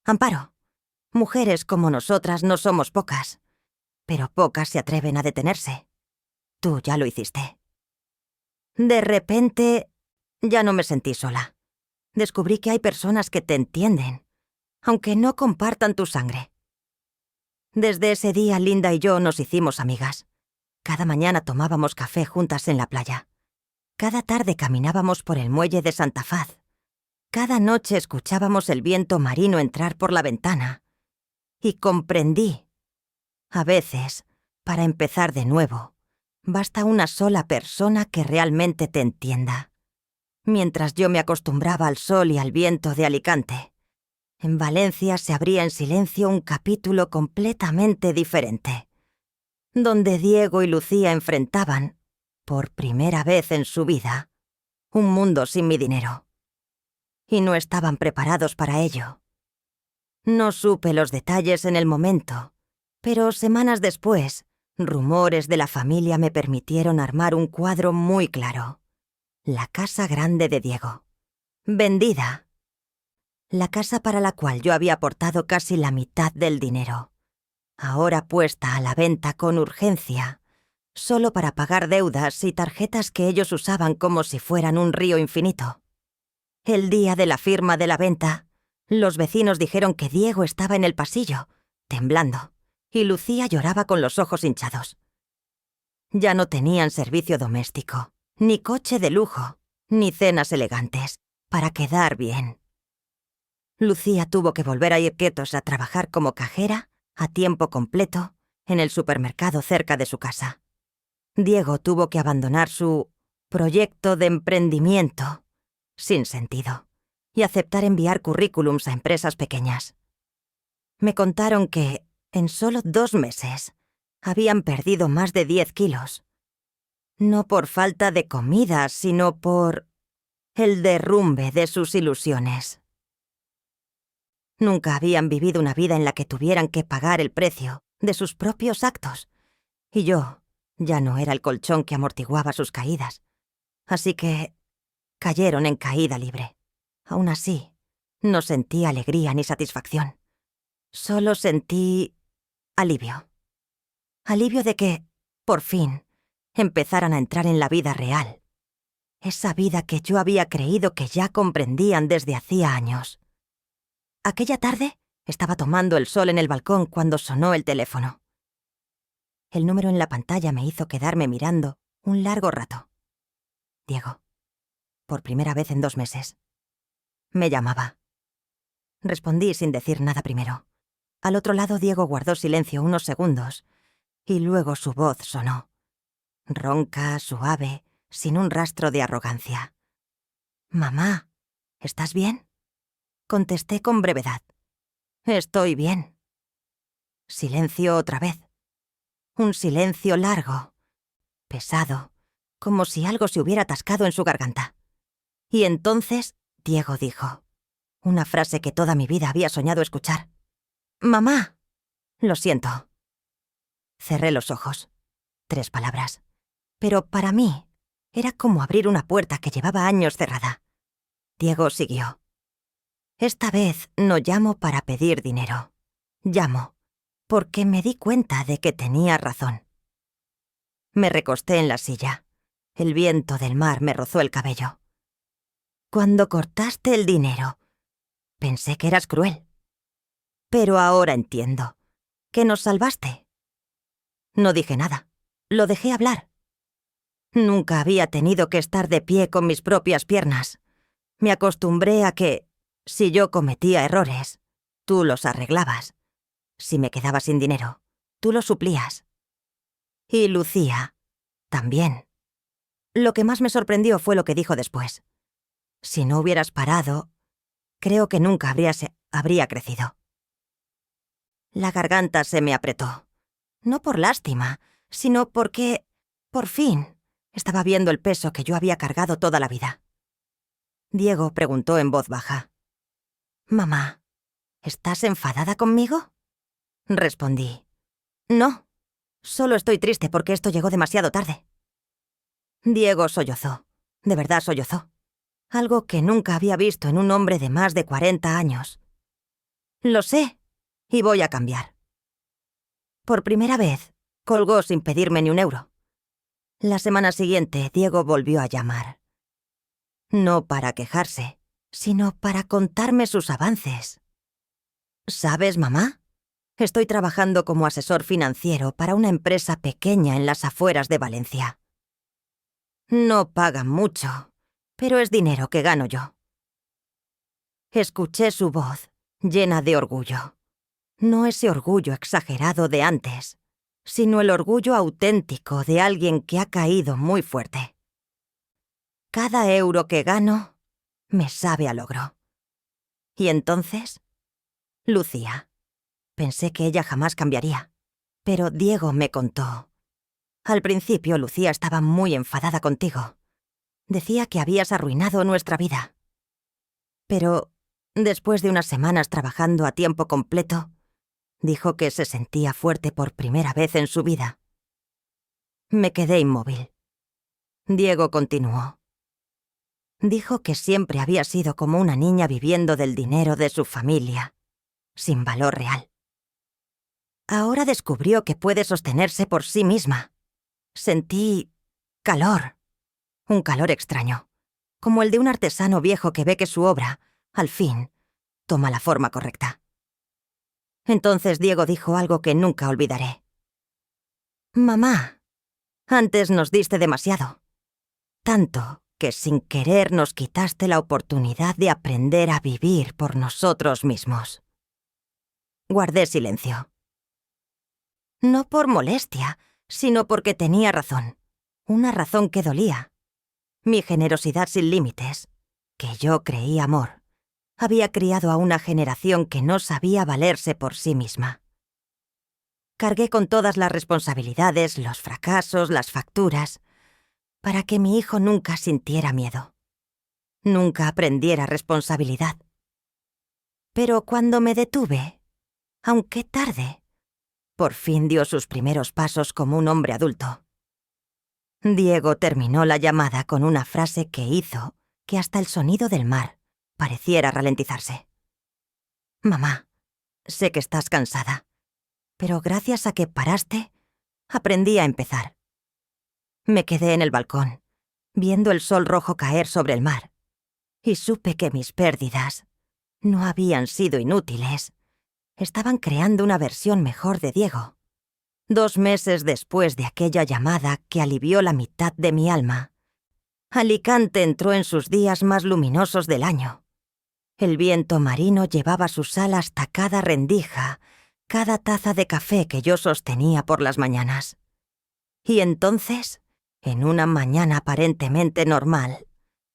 Amparo, mujeres como nosotras no somos pocas, pero pocas se atreven a detenerse. Tú ya lo hiciste. De repente, ya no me sentí sola. Descubrí que hay personas que te entienden, aunque no compartan tu sangre. Desde ese día, Linda y yo nos hicimos amigas. Cada mañana tomábamos café juntas en la playa. Cada tarde caminábamos por el muelle de Santa Faz. Cada noche escuchábamos el viento marino entrar por la ventana. Y comprendí. A veces, para empezar de nuevo, basta una sola persona que realmente te entienda. Mientras yo me acostumbraba al sol y al viento de Alicante, en Valencia se abría en silencio un capítulo completamente diferente, donde Diego y Lucía enfrentaban, por primera vez en su vida, un mundo sin mi dinero. Y no estaban preparados para ello. No supe los detalles en el momento, pero semanas después, rumores de la familia me permitieron armar un cuadro muy claro. La casa grande de Diego. Vendida. La casa para la cual yo había aportado casi la mitad del dinero. Ahora puesta a la venta con urgencia, solo para pagar deudas y tarjetas que ellos usaban como si fueran un río infinito. El día de la firma de la venta, los vecinos dijeron que Diego estaba en el pasillo, temblando, y Lucía lloraba con los ojos hinchados. Ya no tenían servicio doméstico, ni coche de lujo, ni cenas elegantes, para quedar bien. Lucía tuvo que volver a ir quietos a trabajar como cajera, a tiempo completo, en el supermercado cerca de su casa. Diego tuvo que abandonar su proyecto de emprendimiento, sin sentido, y aceptar enviar currículums a empresas pequeñas. Me contaron que, en solo 2 meses, habían perdido más de 10 kilos. No por falta de comida, sino por el derrumbe de sus ilusiones. Nunca habían vivido una vida en la que tuvieran que pagar el precio de sus propios actos, y yo ya no era el colchón que amortiguaba sus caídas. Así que cayeron en caída libre. Aún así, no sentí alegría ni satisfacción. Solo sentí alivio. Alivio de que, por fin, empezaran a entrar en la vida real. Esa vida que yo había creído que ya comprendían desde hacía años. Aquella tarde estaba tomando el sol en el balcón cuando sonó el teléfono. El número en la pantalla me hizo quedarme mirando un largo rato. Diego. Por primera vez en 2 meses. Me llamaba. Respondí sin decir nada primero. Al otro lado, Diego guardó silencio unos segundos, y luego su voz sonó. Ronca, suave, sin un rastro de arrogancia. «Mamá, ¿estás bien?» Contesté con brevedad. «Estoy bien». Silencio otra vez. Un silencio largo, pesado, como si algo se hubiera atascado en su garganta. Y entonces Diego dijo, una frase que toda mi vida había soñado escuchar. «Mamá, lo siento». Cerré los ojos. 3 palabras. Pero para mí era como abrir una puerta que llevaba años cerrada. Diego siguió. «Esta vez no llamo para pedir dinero. Llamo porque me di cuenta de que tenía razón». Me recosté en la silla. El viento del mar me rozó el cabello. «Cuando cortaste el dinero, pensé que eras cruel. Pero ahora entiendo que nos salvaste». No dije nada. Lo dejé hablar. Nunca había tenido que estar de pie con mis propias piernas. Me acostumbré a que, si yo cometía errores, tú los arreglabas. Si me quedaba sin dinero, tú los suplías. Y Lucía, también. Lo que más me sorprendió fue lo que dijo después. Si no hubieras parado, creo que nunca habría crecido. La garganta se me apretó. No por lástima, sino porque, por fin, estaba viendo el peso que yo había cargado toda la vida. Diego preguntó en voz baja. «Mamá, ¿estás enfadada conmigo?» Respondí. «No, solo estoy triste porque esto llegó demasiado tarde». Diego sollozó. De verdad sollozó. Algo que nunca había visto en un hombre de más de 40 años. «Lo sé, y voy a cambiar». Por primera vez, colgó sin pedirme ni un euro. La semana siguiente, Diego volvió a llamar. No para quejarse, sino para contarme sus avances. «¿Sabes, mamá? Estoy trabajando como asesor financiero para una empresa pequeña en las afueras de Valencia. No pagan mucho, pero es dinero que gano yo». Escuché su voz, llena de orgullo. No ese orgullo exagerado de antes, sino el orgullo auténtico de alguien que ha caído muy fuerte. Cada euro que gano me sabe a logro. Y entonces, Lucía. Pensé que ella jamás cambiaría, pero Diego me contó. Al principio Lucía estaba muy enfadada contigo. Decía que habías arruinado nuestra vida. Pero, después de unas semanas trabajando a tiempo completo, dijo que se sentía fuerte por primera vez en su vida. Me quedé inmóvil. Diego continuó. Dijo que siempre había sido como una niña viviendo del dinero de su familia, sin valor real. Ahora descubrió que puede sostenerse por sí misma. Sentí calor, un calor extraño, como el de un artesano viejo que ve que su obra, al fin, toma la forma correcta. Entonces Diego dijo algo que nunca olvidaré. «Mamá, antes nos diste demasiado. Tanto que sin querer nos quitaste la oportunidad de aprender a vivir por nosotros mismos. Guardé silencio. No por molestia, sino porque tenía razón. Una razón que dolía. Mi generosidad sin límites, que yo creí amor, había criado a una generación que no sabía valerse por sí misma. Cargué con todas las responsabilidades, los fracasos, las facturas, para que mi hijo nunca sintiera miedo. Nunca aprendiera responsabilidad. Pero cuando me detuve, aunque tarde, por fin dio sus primeros pasos como un hombre adulto. Diego terminó la llamada con una frase que hizo que hasta el sonido del mar pareciera ralentizarse. «Mamá, sé que estás cansada, pero gracias a que paraste, aprendí a empezar». Me quedé en el balcón, viendo el sol rojo caer sobre el mar, y supe que mis pérdidas no habían sido inútiles. Estaban creando una versión mejor de Diego. 2 meses después de aquella llamada que alivió la mitad de mi alma, Alicante entró en sus días más luminosos del año. El viento marino llevaba su sal hasta cada rendija, cada taza de café que yo sostenía por las mañanas. Y entonces, en una mañana aparentemente normal,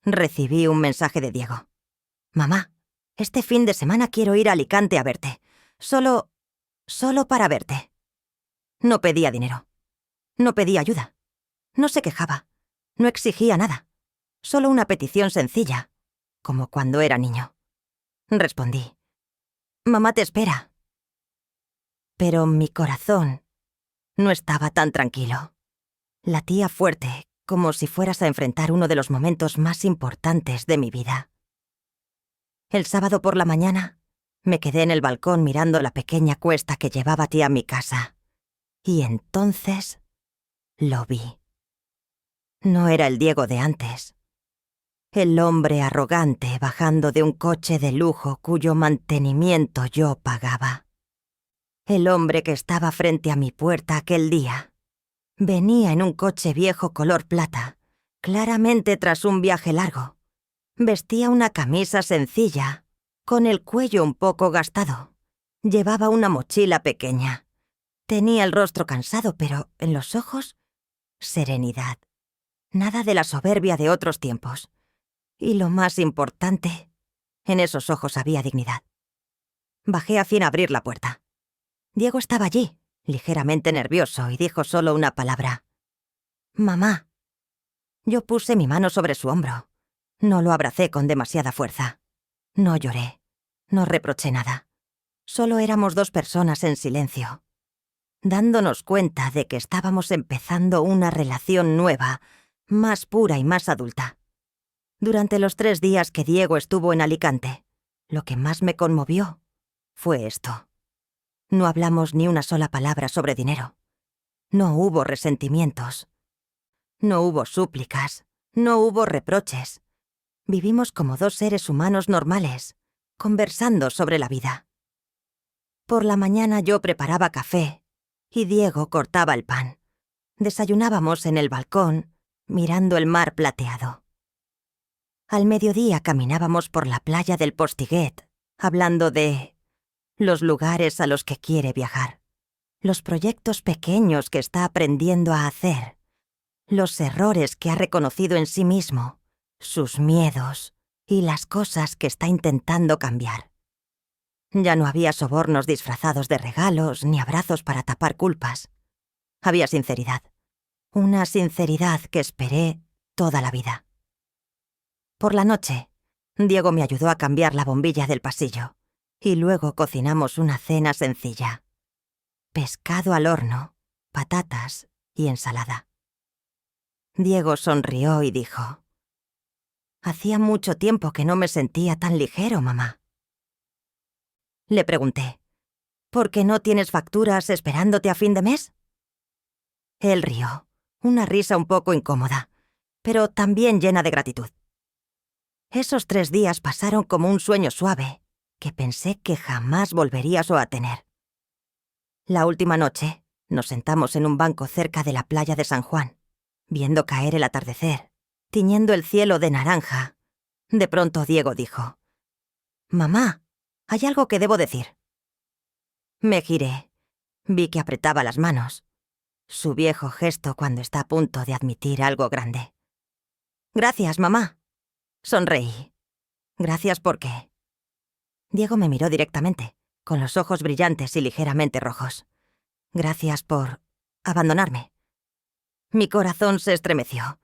recibí un mensaje de Diego. «Mamá, este fin de semana quiero ir a Alicante a verte. Solo para verte». No pedía dinero. No pedía ayuda. No se quejaba. No exigía nada. Solo una petición sencilla, como cuando era niño. Respondí: «Mamá te espera». Pero mi corazón no estaba tan tranquilo. Latía fuerte, como si fueras a enfrentar uno de los momentos más importantes de mi vida. El sábado por la mañana, me quedé en el balcón mirando la pequeña cuesta que llevaba a mi casa. Y entonces lo vi. No era el Diego de antes. El hombre arrogante bajando de un coche de lujo cuyo mantenimiento yo pagaba. El hombre que estaba frente a mi puerta aquel día. Venía en un coche viejo color plata, claramente tras un viaje largo. Vestía una camisa sencilla, con el cuello un poco gastado. Llevaba una mochila pequeña. Tenía el rostro cansado, pero en los ojos, serenidad. Nada de la soberbia de otros tiempos. Y lo más importante, en esos ojos había dignidad. Bajé a fin a abrir la puerta. Diego estaba allí, ligeramente nervioso, y dijo solo una palabra: «Mamá». Yo puse mi mano sobre su hombro. No lo abracé con demasiada fuerza. No lloré. No reproché nada. Solo éramos 2 personas en silencio, dándonos cuenta de que estábamos empezando una relación nueva, más pura y más adulta. Durante los 3 días que Diego estuvo en Alicante, lo que más me conmovió fue esto. No hablamos ni una sola palabra sobre dinero. No hubo resentimientos. No hubo súplicas. No hubo reproches. Vivimos como 2 seres humanos normales, conversando sobre la vida. Por la mañana yo preparaba café y Diego cortaba el pan. Desayunábamos en el balcón, mirando el mar plateado. Al mediodía caminábamos por la playa del Postiguet, hablando de los lugares a los que quiere viajar, los proyectos pequeños que está aprendiendo a hacer, los errores que ha reconocido en sí mismo, sus miedos y las cosas que está intentando cambiar. Ya no había sobornos disfrazados de regalos ni abrazos para tapar culpas. Había sinceridad. Una sinceridad que esperé toda la vida. Por la noche, Diego me ayudó a cambiar la bombilla del pasillo y luego cocinamos una cena sencilla. Pescado al horno, patatas y ensalada. Diego sonrió y dijo: «Hacía mucho tiempo que no me sentía tan ligero, mamá». Le pregunté: «¿Por qué no tienes facturas esperándote a fin de mes?». Él rió, una risa un poco incómoda, pero también llena de gratitud. Esos 3 días pasaron como un sueño suave, que pensé que jamás volvería a tener. La última noche, nos sentamos en un banco cerca de la playa de San Juan, viendo caer el atardecer, tiñendo el cielo de naranja. De pronto Diego dijo: «Mamá, hay algo que debo decir». Me giré. Vi que apretaba las manos. Su viejo gesto cuando está a punto de admitir algo grande. «Gracias, mamá». Sonreí. «Gracias, ¿por qué?». Diego me miró directamente, con los ojos brillantes y ligeramente rojos. «Gracias por abandonarme». Mi corazón se estremeció.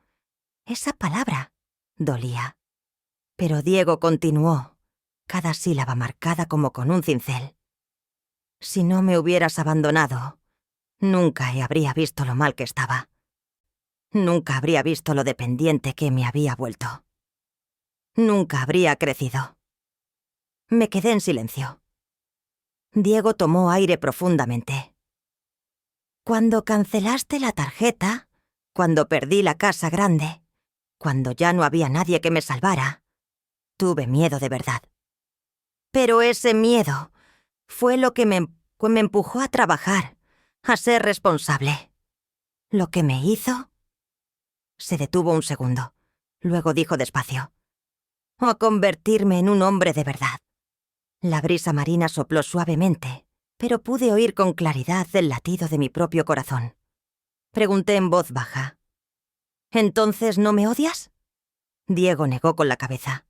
Esa palabra dolía. Pero Diego continuó, cada sílaba marcada como con un cincel. «Si no me hubieras abandonado, nunca habría visto lo mal que estaba. Nunca habría visto lo dependiente que me había vuelto. Nunca habría crecido». Me quedé en silencio. Diego tomó aire profundamente. «Cuando cancelaste la tarjeta, cuando perdí la casa grande, cuando ya no había nadie que me salvara, tuve miedo de verdad. Pero ese miedo fue lo que me empujó a trabajar, a ser responsable. Lo que me hizo...». Se detuvo un segundo. Luego dijo despacio: «a convertirme en un hombre de verdad». La brisa marina sopló suavemente, pero pude oír con claridad el latido de mi propio corazón. Pregunté en voz baja: «¿Entonces no me odias?». Diego negó con la cabeza.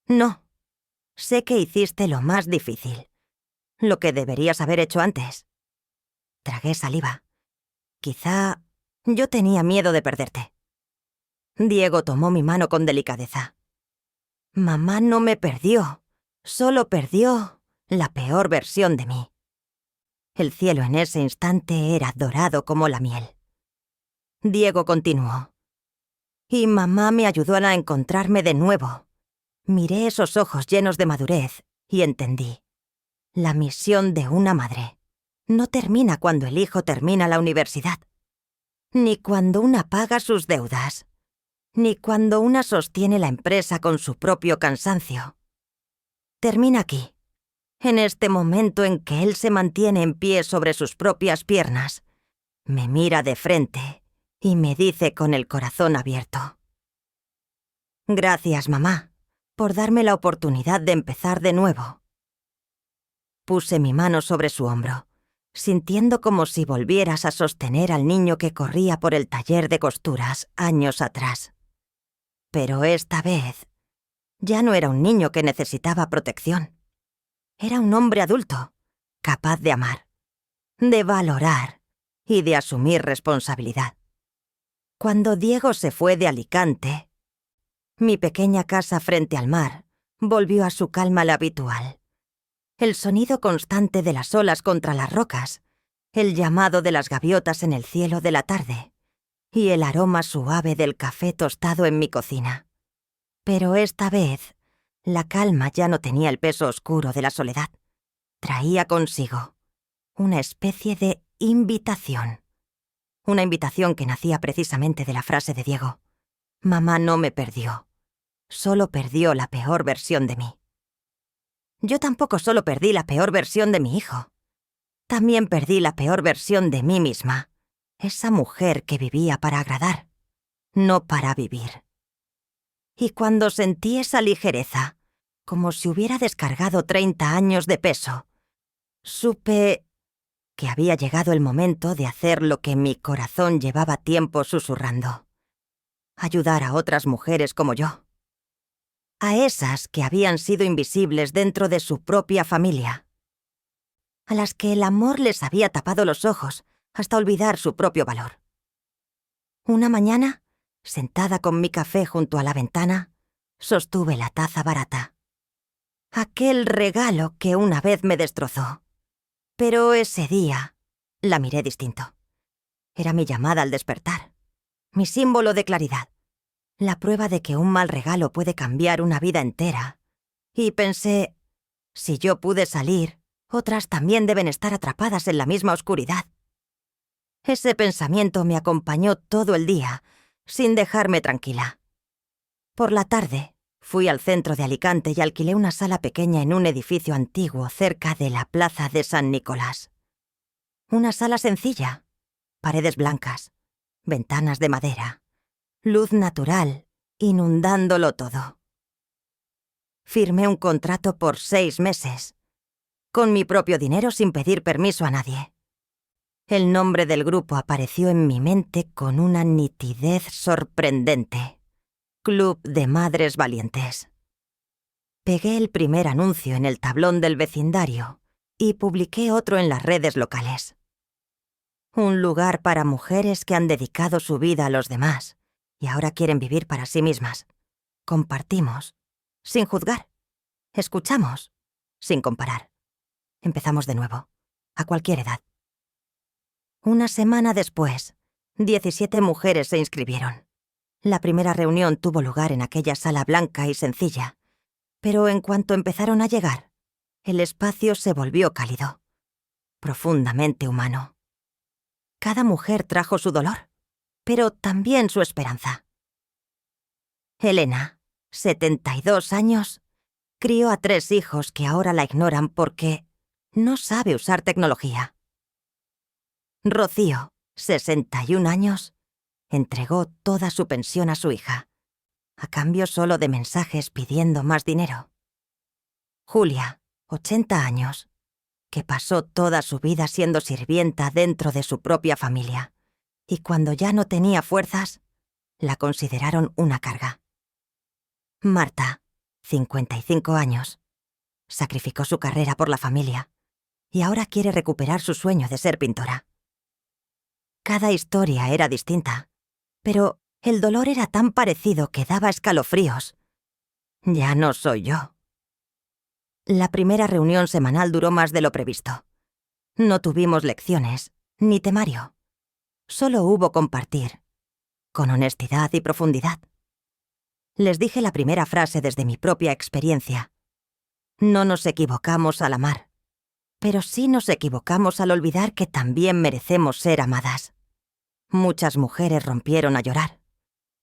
«No. Sé que hiciste lo más difícil. Lo que deberías haber hecho antes». Tragué saliva. «Quizá yo tenía miedo de perderte». Diego tomó mi mano con delicadeza. «Mamá no me perdió. Solo perdió la peor versión de mí». El cielo en ese instante era dorado como la miel. Diego continuó: «Y mamá me ayudó a encontrarme de nuevo». Miré esos ojos llenos de madurez y entendí. La misión de una madre no termina cuando el hijo termina la universidad, ni cuando una paga sus deudas, ni cuando una sostiene la empresa con su propio cansancio. Termina aquí, en este momento en que él se mantiene en pie sobre sus propias piernas, me mira de frente y me dice con el corazón abierto: «Gracias, mamá, por darme la oportunidad de empezar de nuevo». Puse mi mano sobre su hombro, sintiendo como si volvieras a sostener al niño que corría por el taller de costuras años atrás. Pero esta vez ya no era un niño que necesitaba protección. Era un hombre adulto, capaz de amar, de valorar y de asumir responsabilidad. Cuando Diego se fue de Alicante, mi pequeña casa frente al mar volvió a su calma la habitual. El sonido constante de las olas contra las rocas, el llamado de las gaviotas en el cielo de la tarde y el aroma suave del café tostado en mi cocina. Pero esta vez, la calma ya no tenía el peso oscuro de la soledad. Traía consigo una especie de invitación. Una invitación que nacía precisamente de la frase de Diego: «Mamá no me perdió, solo perdió la peor versión de mí». Yo tampoco solo perdí la peor versión de mi hijo. También perdí la peor versión de mí misma. Esa mujer que vivía para agradar, no para vivir. Y cuando sentí esa ligereza, como si hubiera descargado 30 años de peso, supe que había llegado el momento de hacer lo que mi corazón llevaba tiempo susurrando: ayudar a otras mujeres como yo. A esas que habían sido invisibles dentro de su propia familia. A las que el amor les había tapado los ojos hasta olvidar su propio valor. Una mañana, sentada con mi café junto a la ventana, sostuve la taza barata. Aquel regalo que una vez me destrozó. Pero ese día la miré distinto. Era mi llamada al despertar, mi símbolo de claridad, la prueba de que un mal regalo puede cambiar una vida entera. Y pensé, si yo pude salir, otras también deben estar atrapadas en la misma oscuridad. Ese pensamiento me acompañó todo el día, sin dejarme tranquila. Por la tarde, fui al centro de Alicante y alquilé una sala pequeña en un edificio antiguo cerca de la plaza de San Nicolás. Una sala sencilla, paredes blancas, ventanas de madera, luz natural inundándolo todo. Firmé un contrato por 6 meses, con mi propio dinero sin pedir permiso a nadie. El nombre del grupo apareció en mi mente con una nitidez sorprendente. Club de Madres Valientes. Pegué el primer anuncio en el tablón del vecindario y publiqué otro en las redes locales. Un lugar para mujeres que han dedicado su vida a los demás y ahora quieren vivir para sí mismas. Compartimos, sin juzgar. Escuchamos, sin comparar. Empezamos de nuevo, a cualquier edad. Una semana después, 17 mujeres se inscribieron. La primera reunión tuvo lugar en aquella sala blanca y sencilla, pero en cuanto empezaron a llegar, el espacio se volvió cálido, profundamente humano. Cada mujer trajo su dolor, pero también su esperanza. Elena, 72 años, crió a 3 hijos que ahora la ignoran porque no sabe usar tecnología. Rocío, 61 años, entregó toda su pensión a su hija, a cambio solo de mensajes pidiendo más dinero. Julia, 80 años, que pasó toda su vida siendo sirvienta dentro de su propia familia, y cuando ya no tenía fuerzas, la consideraron una carga. Marta, 55 años, sacrificó su carrera por la familia, y ahora quiere recuperar su sueño de ser pintora. Cada historia era distinta, pero el dolor era tan parecido que daba escalofríos. Ya no soy yo. La primera reunión semanal duró más de lo previsto. No tuvimos lecciones, ni temario. Solo hubo compartir, con honestidad y profundidad. Les dije la primera frase desde mi propia experiencia. No nos equivocamos al amar, pero sí nos equivocamos al olvidar que también merecemos ser amadas. Muchas mujeres rompieron a llorar,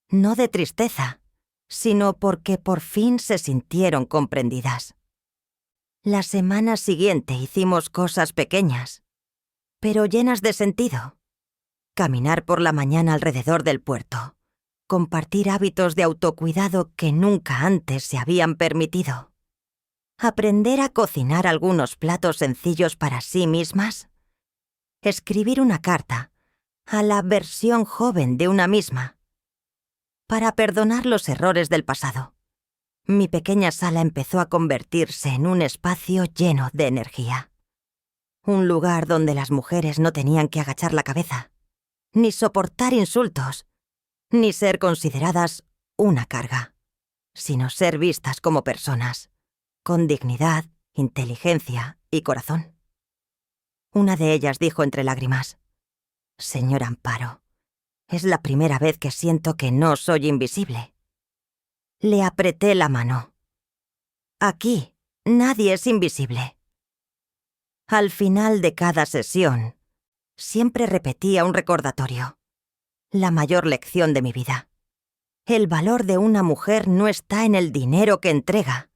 no de tristeza, sino porque por fin se sintieron comprendidas. La semana siguiente hicimos cosas pequeñas, pero llenas de sentido. Caminar por la mañana alrededor del puerto, compartir hábitos de autocuidado que nunca antes se habían permitido, aprender a cocinar algunos platos sencillos para sí mismas, escribir una carta a la versión joven de una misma, para perdonar los errores del pasado. Mi pequeña sala empezó a convertirse en un espacio lleno de energía. Un lugar donde las mujeres no tenían que agachar la cabeza, ni soportar insultos, ni ser consideradas una carga, sino ser vistas como personas, con dignidad, inteligencia y corazón. Una de ellas dijo entre lágrimas: «Señor Amparo, es la primera vez que siento que no soy invisible». Le apreté la mano. Aquí, nadie es invisible. Al final de cada sesión, siempre repetía un recordatorio. La mayor lección de mi vida. El valor de una mujer no está en el dinero que entrega,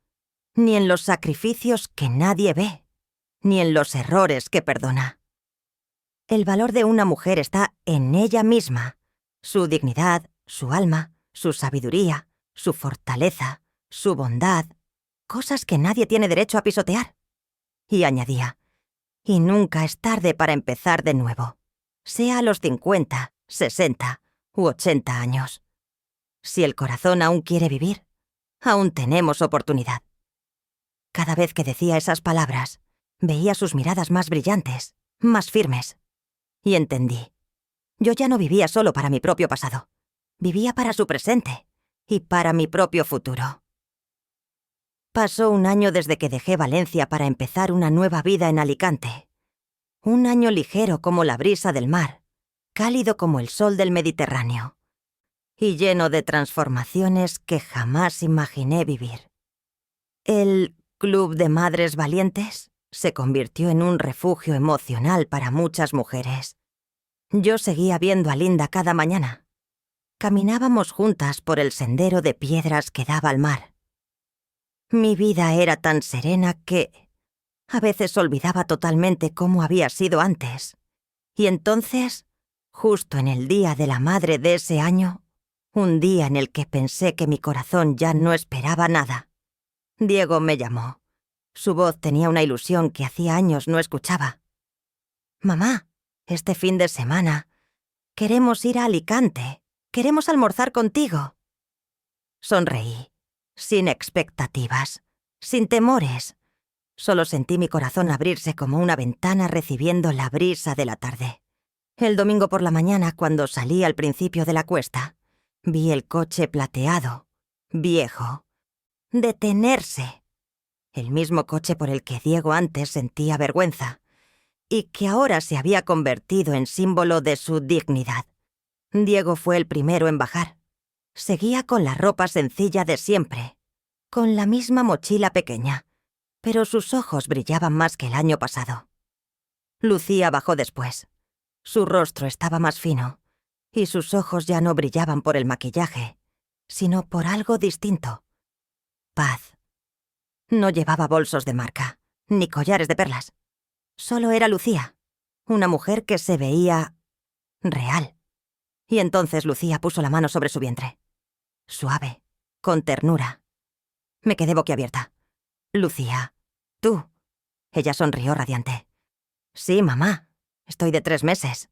ni en los sacrificios que nadie ve, ni en los errores que perdona. El valor de una mujer está en ella misma, su dignidad, su alma, su sabiduría, su fortaleza, su bondad, cosas que nadie tiene derecho a pisotear. Y añadía: y nunca es tarde para empezar de nuevo, sea a los 50, 60 u 80 años. Si el corazón aún quiere vivir, aún tenemos oportunidad. Cada vez que decía esas palabras, veía sus miradas más brillantes, más firmes. Y entendí. Yo ya no vivía solo para mi propio pasado. Vivía para su presente y para mi propio futuro. Pasó un año desde que dejé Valencia para empezar una nueva vida en Alicante. Un año ligero como la brisa del mar, cálido como el sol del Mediterráneo, y lleno de transformaciones que jamás imaginé vivir. El Club de Madres Valientes se convirtió en un refugio emocional para muchas mujeres. Yo seguía viendo a Linda cada mañana. Caminábamos juntas por el sendero de piedras que daba al mar. Mi vida era tan serena que a veces olvidaba totalmente cómo había sido antes. Y entonces, justo en el día de la madre de ese año, Un día en el que pensé que mi corazón ya no esperaba nada. Diego me llamó. Su voz tenía una ilusión que hacía años no escuchaba. «Mamá, este fin de semana queremos ir a Alicante. Queremos almorzar contigo». Sonreí, sin expectativas, sin temores. Solo sentí mi corazón abrirse como una ventana recibiendo la brisa de la tarde. El domingo por la mañana, cuando salí al principio de la cuesta, vi el coche plateado, viejo, detenerse. El mismo coche por el que Diego antes sentía vergüenza y que ahora se había convertido en símbolo de su dignidad. Diego fue el primero en bajar. Seguía con la ropa sencilla de siempre, con la misma mochila pequeña, pero sus ojos brillaban más que el año pasado. Lucía bajó después. Su rostro estaba más fino, y sus ojos ya no brillaban por el maquillaje, sino por algo distinto. Paz. No llevaba bolsos de marca, ni collares de perlas. Solo era Lucía, una mujer que se veía real. Y entonces Lucía puso la mano sobre su vientre. Suave, con ternura. Me quedé boquiabierta. «Lucía, tú». Ella sonrió radiante. «Sí, mamá. Estoy de 3 meses».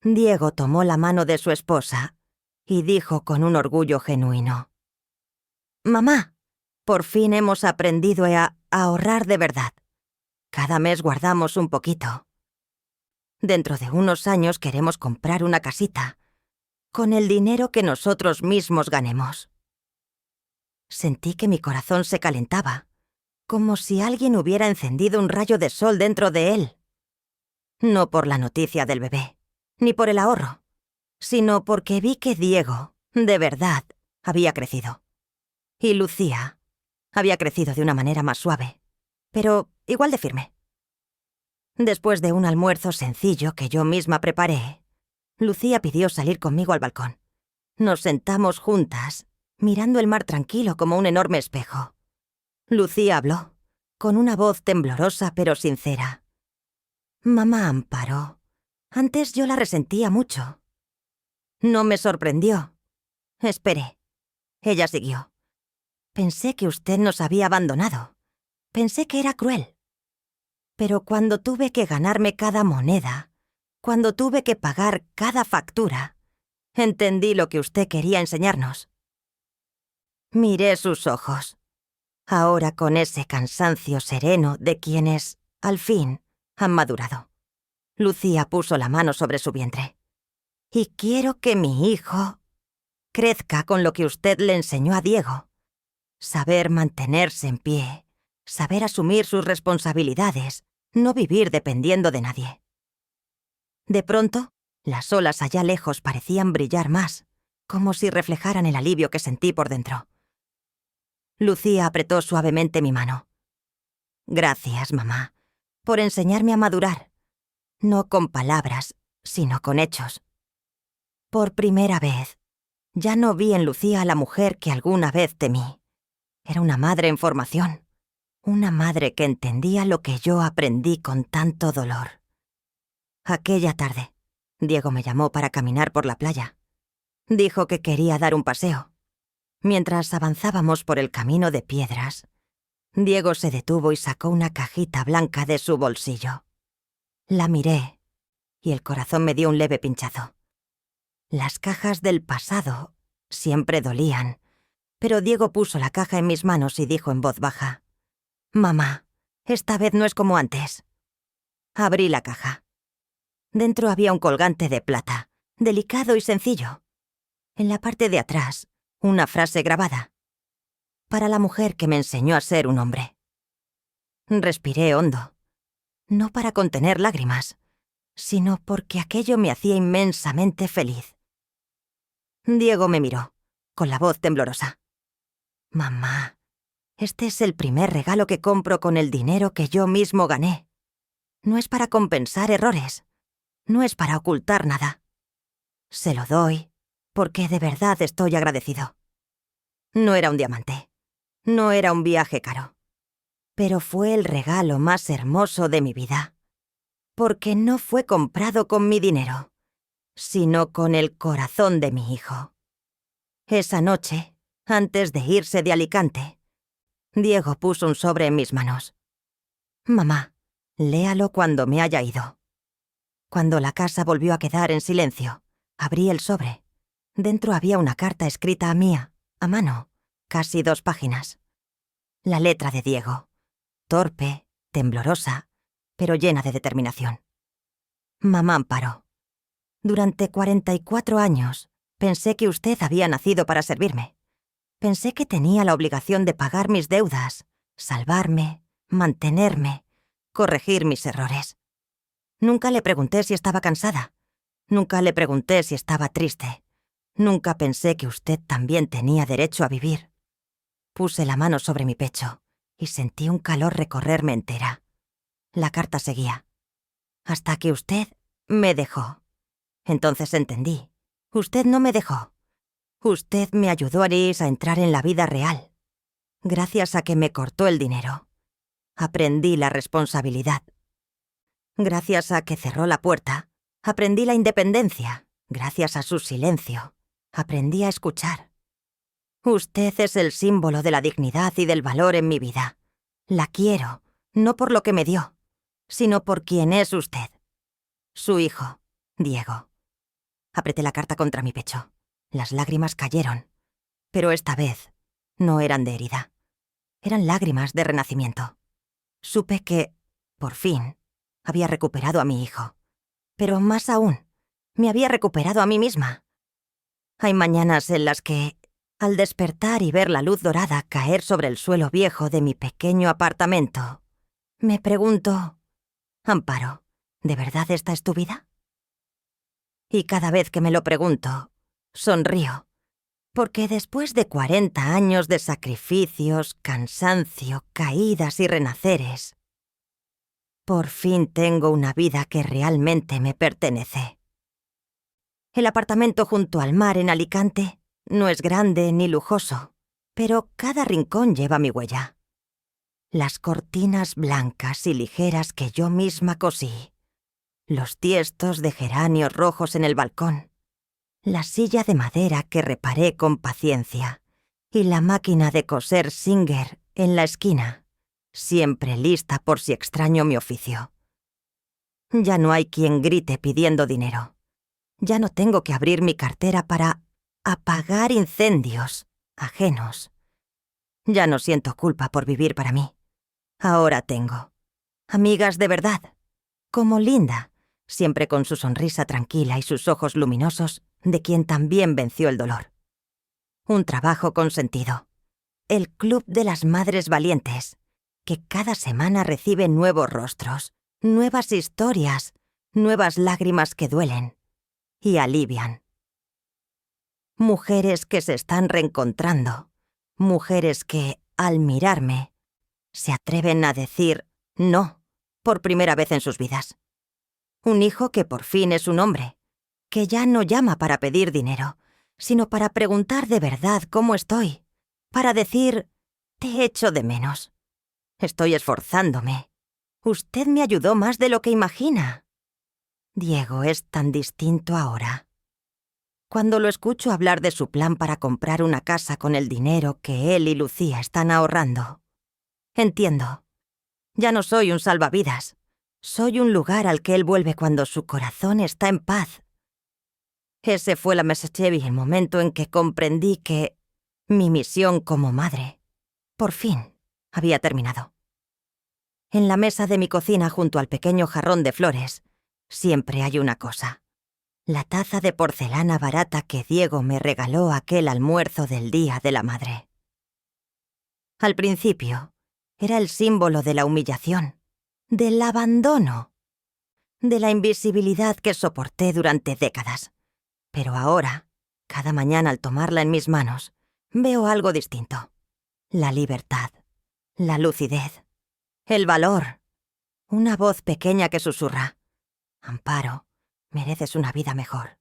Diego tomó la mano de su esposa y dijo con un orgullo genuino: «Mamá, por fin hemos aprendido a ahorrar de verdad. Cada mes guardamos un poquito. Dentro de unos años queremos comprar una casita, con el dinero que nosotros mismos ganemos». Sentí que mi corazón se calentaba, como si alguien hubiera encendido un rayo de sol dentro de él. No por la noticia del bebé, ni por el ahorro, sino porque vi que Diego, de verdad, había crecido. Y Lucía había crecido de una manera más suave, pero igual de firme. Después de un almuerzo sencillo que yo misma preparé, Lucía pidió salir conmigo al balcón. Nos sentamos juntas, mirando el mar tranquilo como un enorme espejo. Lucía habló, con una voz temblorosa pero sincera. «Mamá Amparo, antes yo la resentía mucho. No me sorprendió. Esperé». Ella siguió. «Pensé que usted nos había abandonado. Pensé que era cruel. Pero cuando tuve que ganarme cada moneda, cuando tuve que pagar cada factura, entendí lo que usted quería enseñarnos». Miré sus ojos, ahora con ese cansancio sereno de quienes, al fin, han madurado. Lucía puso la mano sobre su vientre. «Y quiero que mi hijo crezca con lo que usted le enseñó a Diego. Saber mantenerse en pie, saber asumir sus responsabilidades, no vivir dependiendo de nadie». De pronto, las olas allá lejos parecían brillar más, como si reflejaran el alivio que sentí por dentro. Lucía apretó suavemente mi mano. «Gracias, mamá, por enseñarme a madurar, no con palabras, sino con hechos». Por primera vez, ya no vi en Lucía a la mujer que alguna vez temí. Era una madre en formación, una madre que entendía lo que yo aprendí con tanto dolor. Aquella tarde, Diego me llamó para caminar por la playa. Dijo que quería dar un paseo. Mientras avanzábamos por el camino de piedras, Diego se detuvo y sacó una cajita blanca de su bolsillo. La miré y el corazón me dio un leve pinchazo. Las cajas del pasado siempre dolían, pero Diego puso la caja en mis manos y dijo en voz baja: «Mamá, esta vez no es como antes». Abrí la caja. Dentro había un colgante de plata, delicado y sencillo. En la parte de atrás, una frase grabada: «Para la mujer que me enseñó a ser un hombre». Respiré hondo, no para contener lágrimas, sino porque aquello me hacía inmensamente feliz. Diego me miró, con la voz temblorosa. «Mamá, este es el primer regalo que compro con el dinero que yo mismo gané. No es para compensar errores, no es para ocultar nada. Se lo doy porque de verdad estoy agradecido». No era un diamante, no era un viaje caro, pero fue el regalo más hermoso de mi vida, porque no fue comprado con mi dinero, sino con el corazón de mi hijo. Esa noche, antes de irse de Alicante, Diego puso un sobre en mis manos. «Mamá, léalo cuando me haya ido». Cuando la casa volvió a quedar en silencio, abrí el sobre. Dentro había una carta escrita mía, a mano, casi 2 páginas. La letra de Diego, torpe, temblorosa, pero llena de determinación. Mamá Amparo, durante 44 años pensé que usted había nacido para servirme. Pensé que tenía la obligación de pagar mis deudas, salvarme, mantenerme, corregir mis errores. Nunca le pregunté si estaba cansada. Nunca le pregunté si estaba triste. Nunca pensé que usted también tenía derecho a vivir. Puse la mano sobre mi pecho y sentí un calor recorrerme entera. La carta seguía. Hasta que usted me dejó. Entonces entendí. Usted no me dejó. Usted me ayudó a entrar en la vida real. Gracias a que me cortó el dinero. Aprendí la responsabilidad. Gracias a que cerró la puerta, aprendí la independencia. Gracias a su silencio, aprendí a escuchar. Usted es el símbolo de la dignidad y del valor en mi vida. La quiero, no por lo que me dio, sino por quien es usted. Su hijo, Diego. Apreté la carta contra mi pecho. Las lágrimas cayeron, pero esta vez no eran de herida. Eran lágrimas de renacimiento. Supe que, por fin, había recuperado a mi hijo. Pero más aún, me había recuperado a mí misma. Hay mañanas en las que, al despertar y ver la luz dorada caer sobre el suelo viejo de mi pequeño apartamento, me pregunto, Amparo, ¿de verdad esta es tu vida? Y cada vez que me lo pregunto, sonrío, porque después de 40 años de sacrificios, cansancio, caídas y renaceres, por fin tengo una vida que realmente me pertenece. El apartamento junto al mar en Alicante no es grande ni lujoso, pero cada rincón lleva mi huella. Las cortinas blancas y ligeras que yo misma cosí, los tiestos de geranios rojos en el balcón, la silla de madera que reparé con paciencia y la máquina de coser Singer en la esquina, siempre lista por si extraño mi oficio. Ya no hay quien grite pidiendo dinero. Ya no tengo que abrir mi cartera para apagar incendios ajenos. Ya no siento culpa por vivir para mí. Ahora tengo amigas de verdad, como Linda, siempre con su sonrisa tranquila y sus ojos luminosos, de quien también venció el dolor. Un trabajo con sentido. El Club de las Madres Valientes, que cada semana recibe nuevos rostros, nuevas historias, nuevas lágrimas que duelen y alivian. Mujeres que se están reencontrando, mujeres que, al mirarme, se atreven a decir no por primera vez en sus vidas. Un hijo que por fin es un hombre, que ya no llama para pedir dinero, sino para preguntar de verdad cómo estoy, para decir, te echo de menos. Estoy esforzándome. Usted me ayudó más de lo que imagina. Diego es tan distinto ahora. Cuando lo escucho hablar de su plan para comprar una casa con el dinero que él y Lucía están ahorrando, entiendo. Ya no soy un salvavidas. Soy un lugar al que él vuelve cuando su corazón está en paz. Ese fue la Messagevi, el momento en que comprendí que mi misión como madre, por fin, había terminado. En la mesa de mi cocina, junto al pequeño jarrón de flores, siempre hay una cosa. La taza de porcelana barata que Diego me regaló aquel almuerzo del Día de la Madre. Al principio, era el símbolo de la humillación, del abandono, de la invisibilidad que soporté durante décadas. Pero ahora, cada mañana al tomarla en mis manos, veo algo distinto. La libertad, la lucidez, el valor. Una voz pequeña que susurra: Amparo, mereces una vida mejor.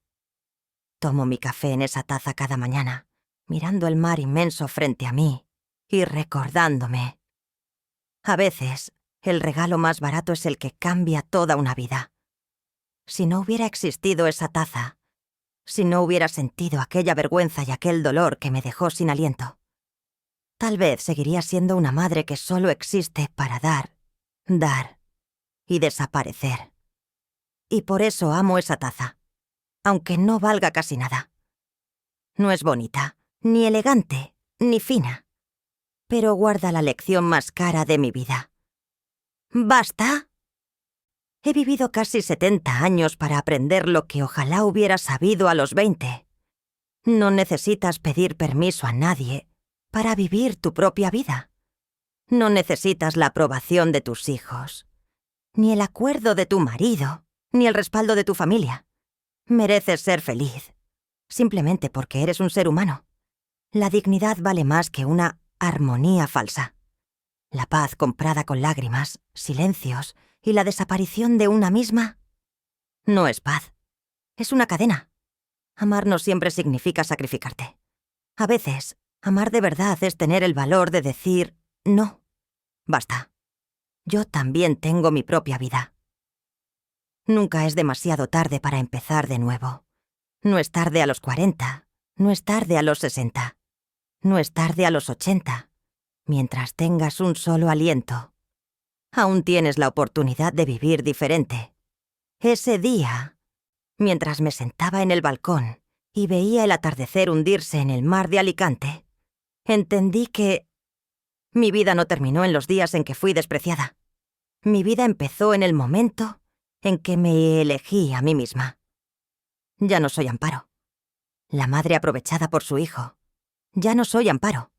Tomo mi café en esa taza cada mañana, mirando el mar inmenso frente a mí y recordándome. A veces, el regalo más barato es el que cambia toda una vida. Si no hubiera existido esa taza, si no hubiera sentido aquella vergüenza y aquel dolor que me dejó sin aliento. Tal vez seguiría siendo una madre que solo existe para dar y desaparecer. Y por eso amo esa taza, aunque no valga casi nada. No es bonita, ni elegante, ni fina, pero guarda la lección más cara de mi vida. ¿Basta? He vivido casi 70 años para aprender lo que ojalá hubiera sabido a los 20. No necesitas pedir permiso a nadie para vivir tu propia vida. No necesitas la aprobación de tus hijos, ni el acuerdo de tu marido, ni el respaldo de tu familia. Mereces ser feliz, simplemente porque eres un ser humano. La dignidad vale más que una armonía falsa. La paz comprada con lágrimas, silencios y la desaparición de una misma no es paz. Es una cadena. Amar no siempre significa sacrificarte. A veces, amar de verdad es tener el valor de decir no. Basta. Yo también tengo mi propia vida. Nunca es demasiado tarde para empezar de nuevo. No es tarde a los 40, no es tarde a los 60, no es tarde a los 80. Mientras tengas un solo aliento, aún tienes la oportunidad de vivir diferente. Ese día, mientras me sentaba en el balcón y veía el atardecer hundirse en el mar de Alicante, entendí que mi vida no terminó en los días en que fui despreciada. Mi vida empezó en el momento en que me elegí a mí misma. Ya no soy Amparo, la madre aprovechada por su hijo. Ya no soy Amparo,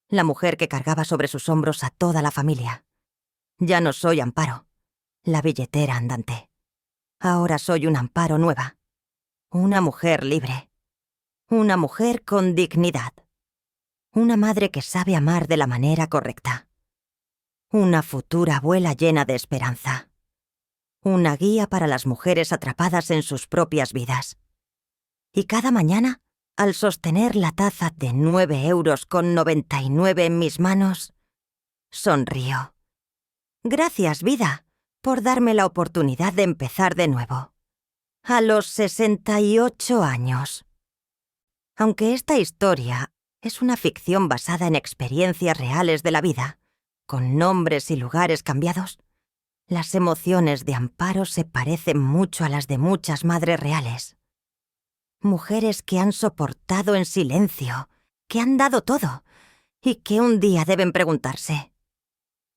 la mujer que cargaba sobre sus hombros a toda la familia. Ya no soy Amparo, la billetera andante. Ahora soy una Amparo nueva, una mujer libre, una mujer con dignidad, una madre que sabe amar de la manera correcta, una futura abuela llena de esperanza, una guía para las mujeres atrapadas en sus propias vidas. Y cada mañana, al sostener la taza de 9,99 € en mis manos, sonrío. Gracias, vida, por darme la oportunidad de empezar de nuevo. A los 68 años. Aunque esta historia es una ficción basada en experiencias reales de la vida, con nombres y lugares cambiados, las emociones de Amparo se parecen mucho a las de muchas madres reales. Mujeres que han soportado en silencio, que han dado todo, y que un día deben preguntarse: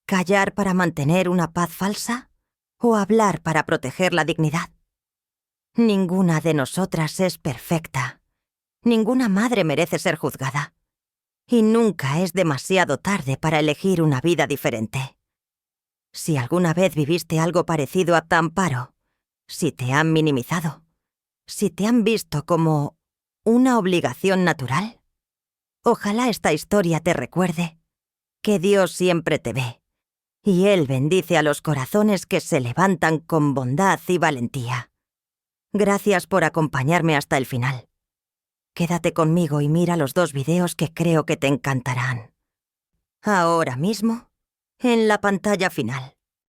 ¿callar para mantener una paz falsa o hablar para proteger la dignidad? Ninguna de nosotras es perfecta. Ninguna madre merece ser juzgada. Y nunca es demasiado tarde para elegir una vida diferente. Si alguna vez viviste algo parecido a Amparo, si te han minimizado, si te han visto como una obligación natural, ojalá esta historia te recuerde que Dios siempre te ve, y Él bendice a los corazones que se levantan con bondad y valentía. Gracias por acompañarme hasta el final. Quédate conmigo y mira los 2 videos que creo que te encantarán. Ahora mismo, en la pantalla final.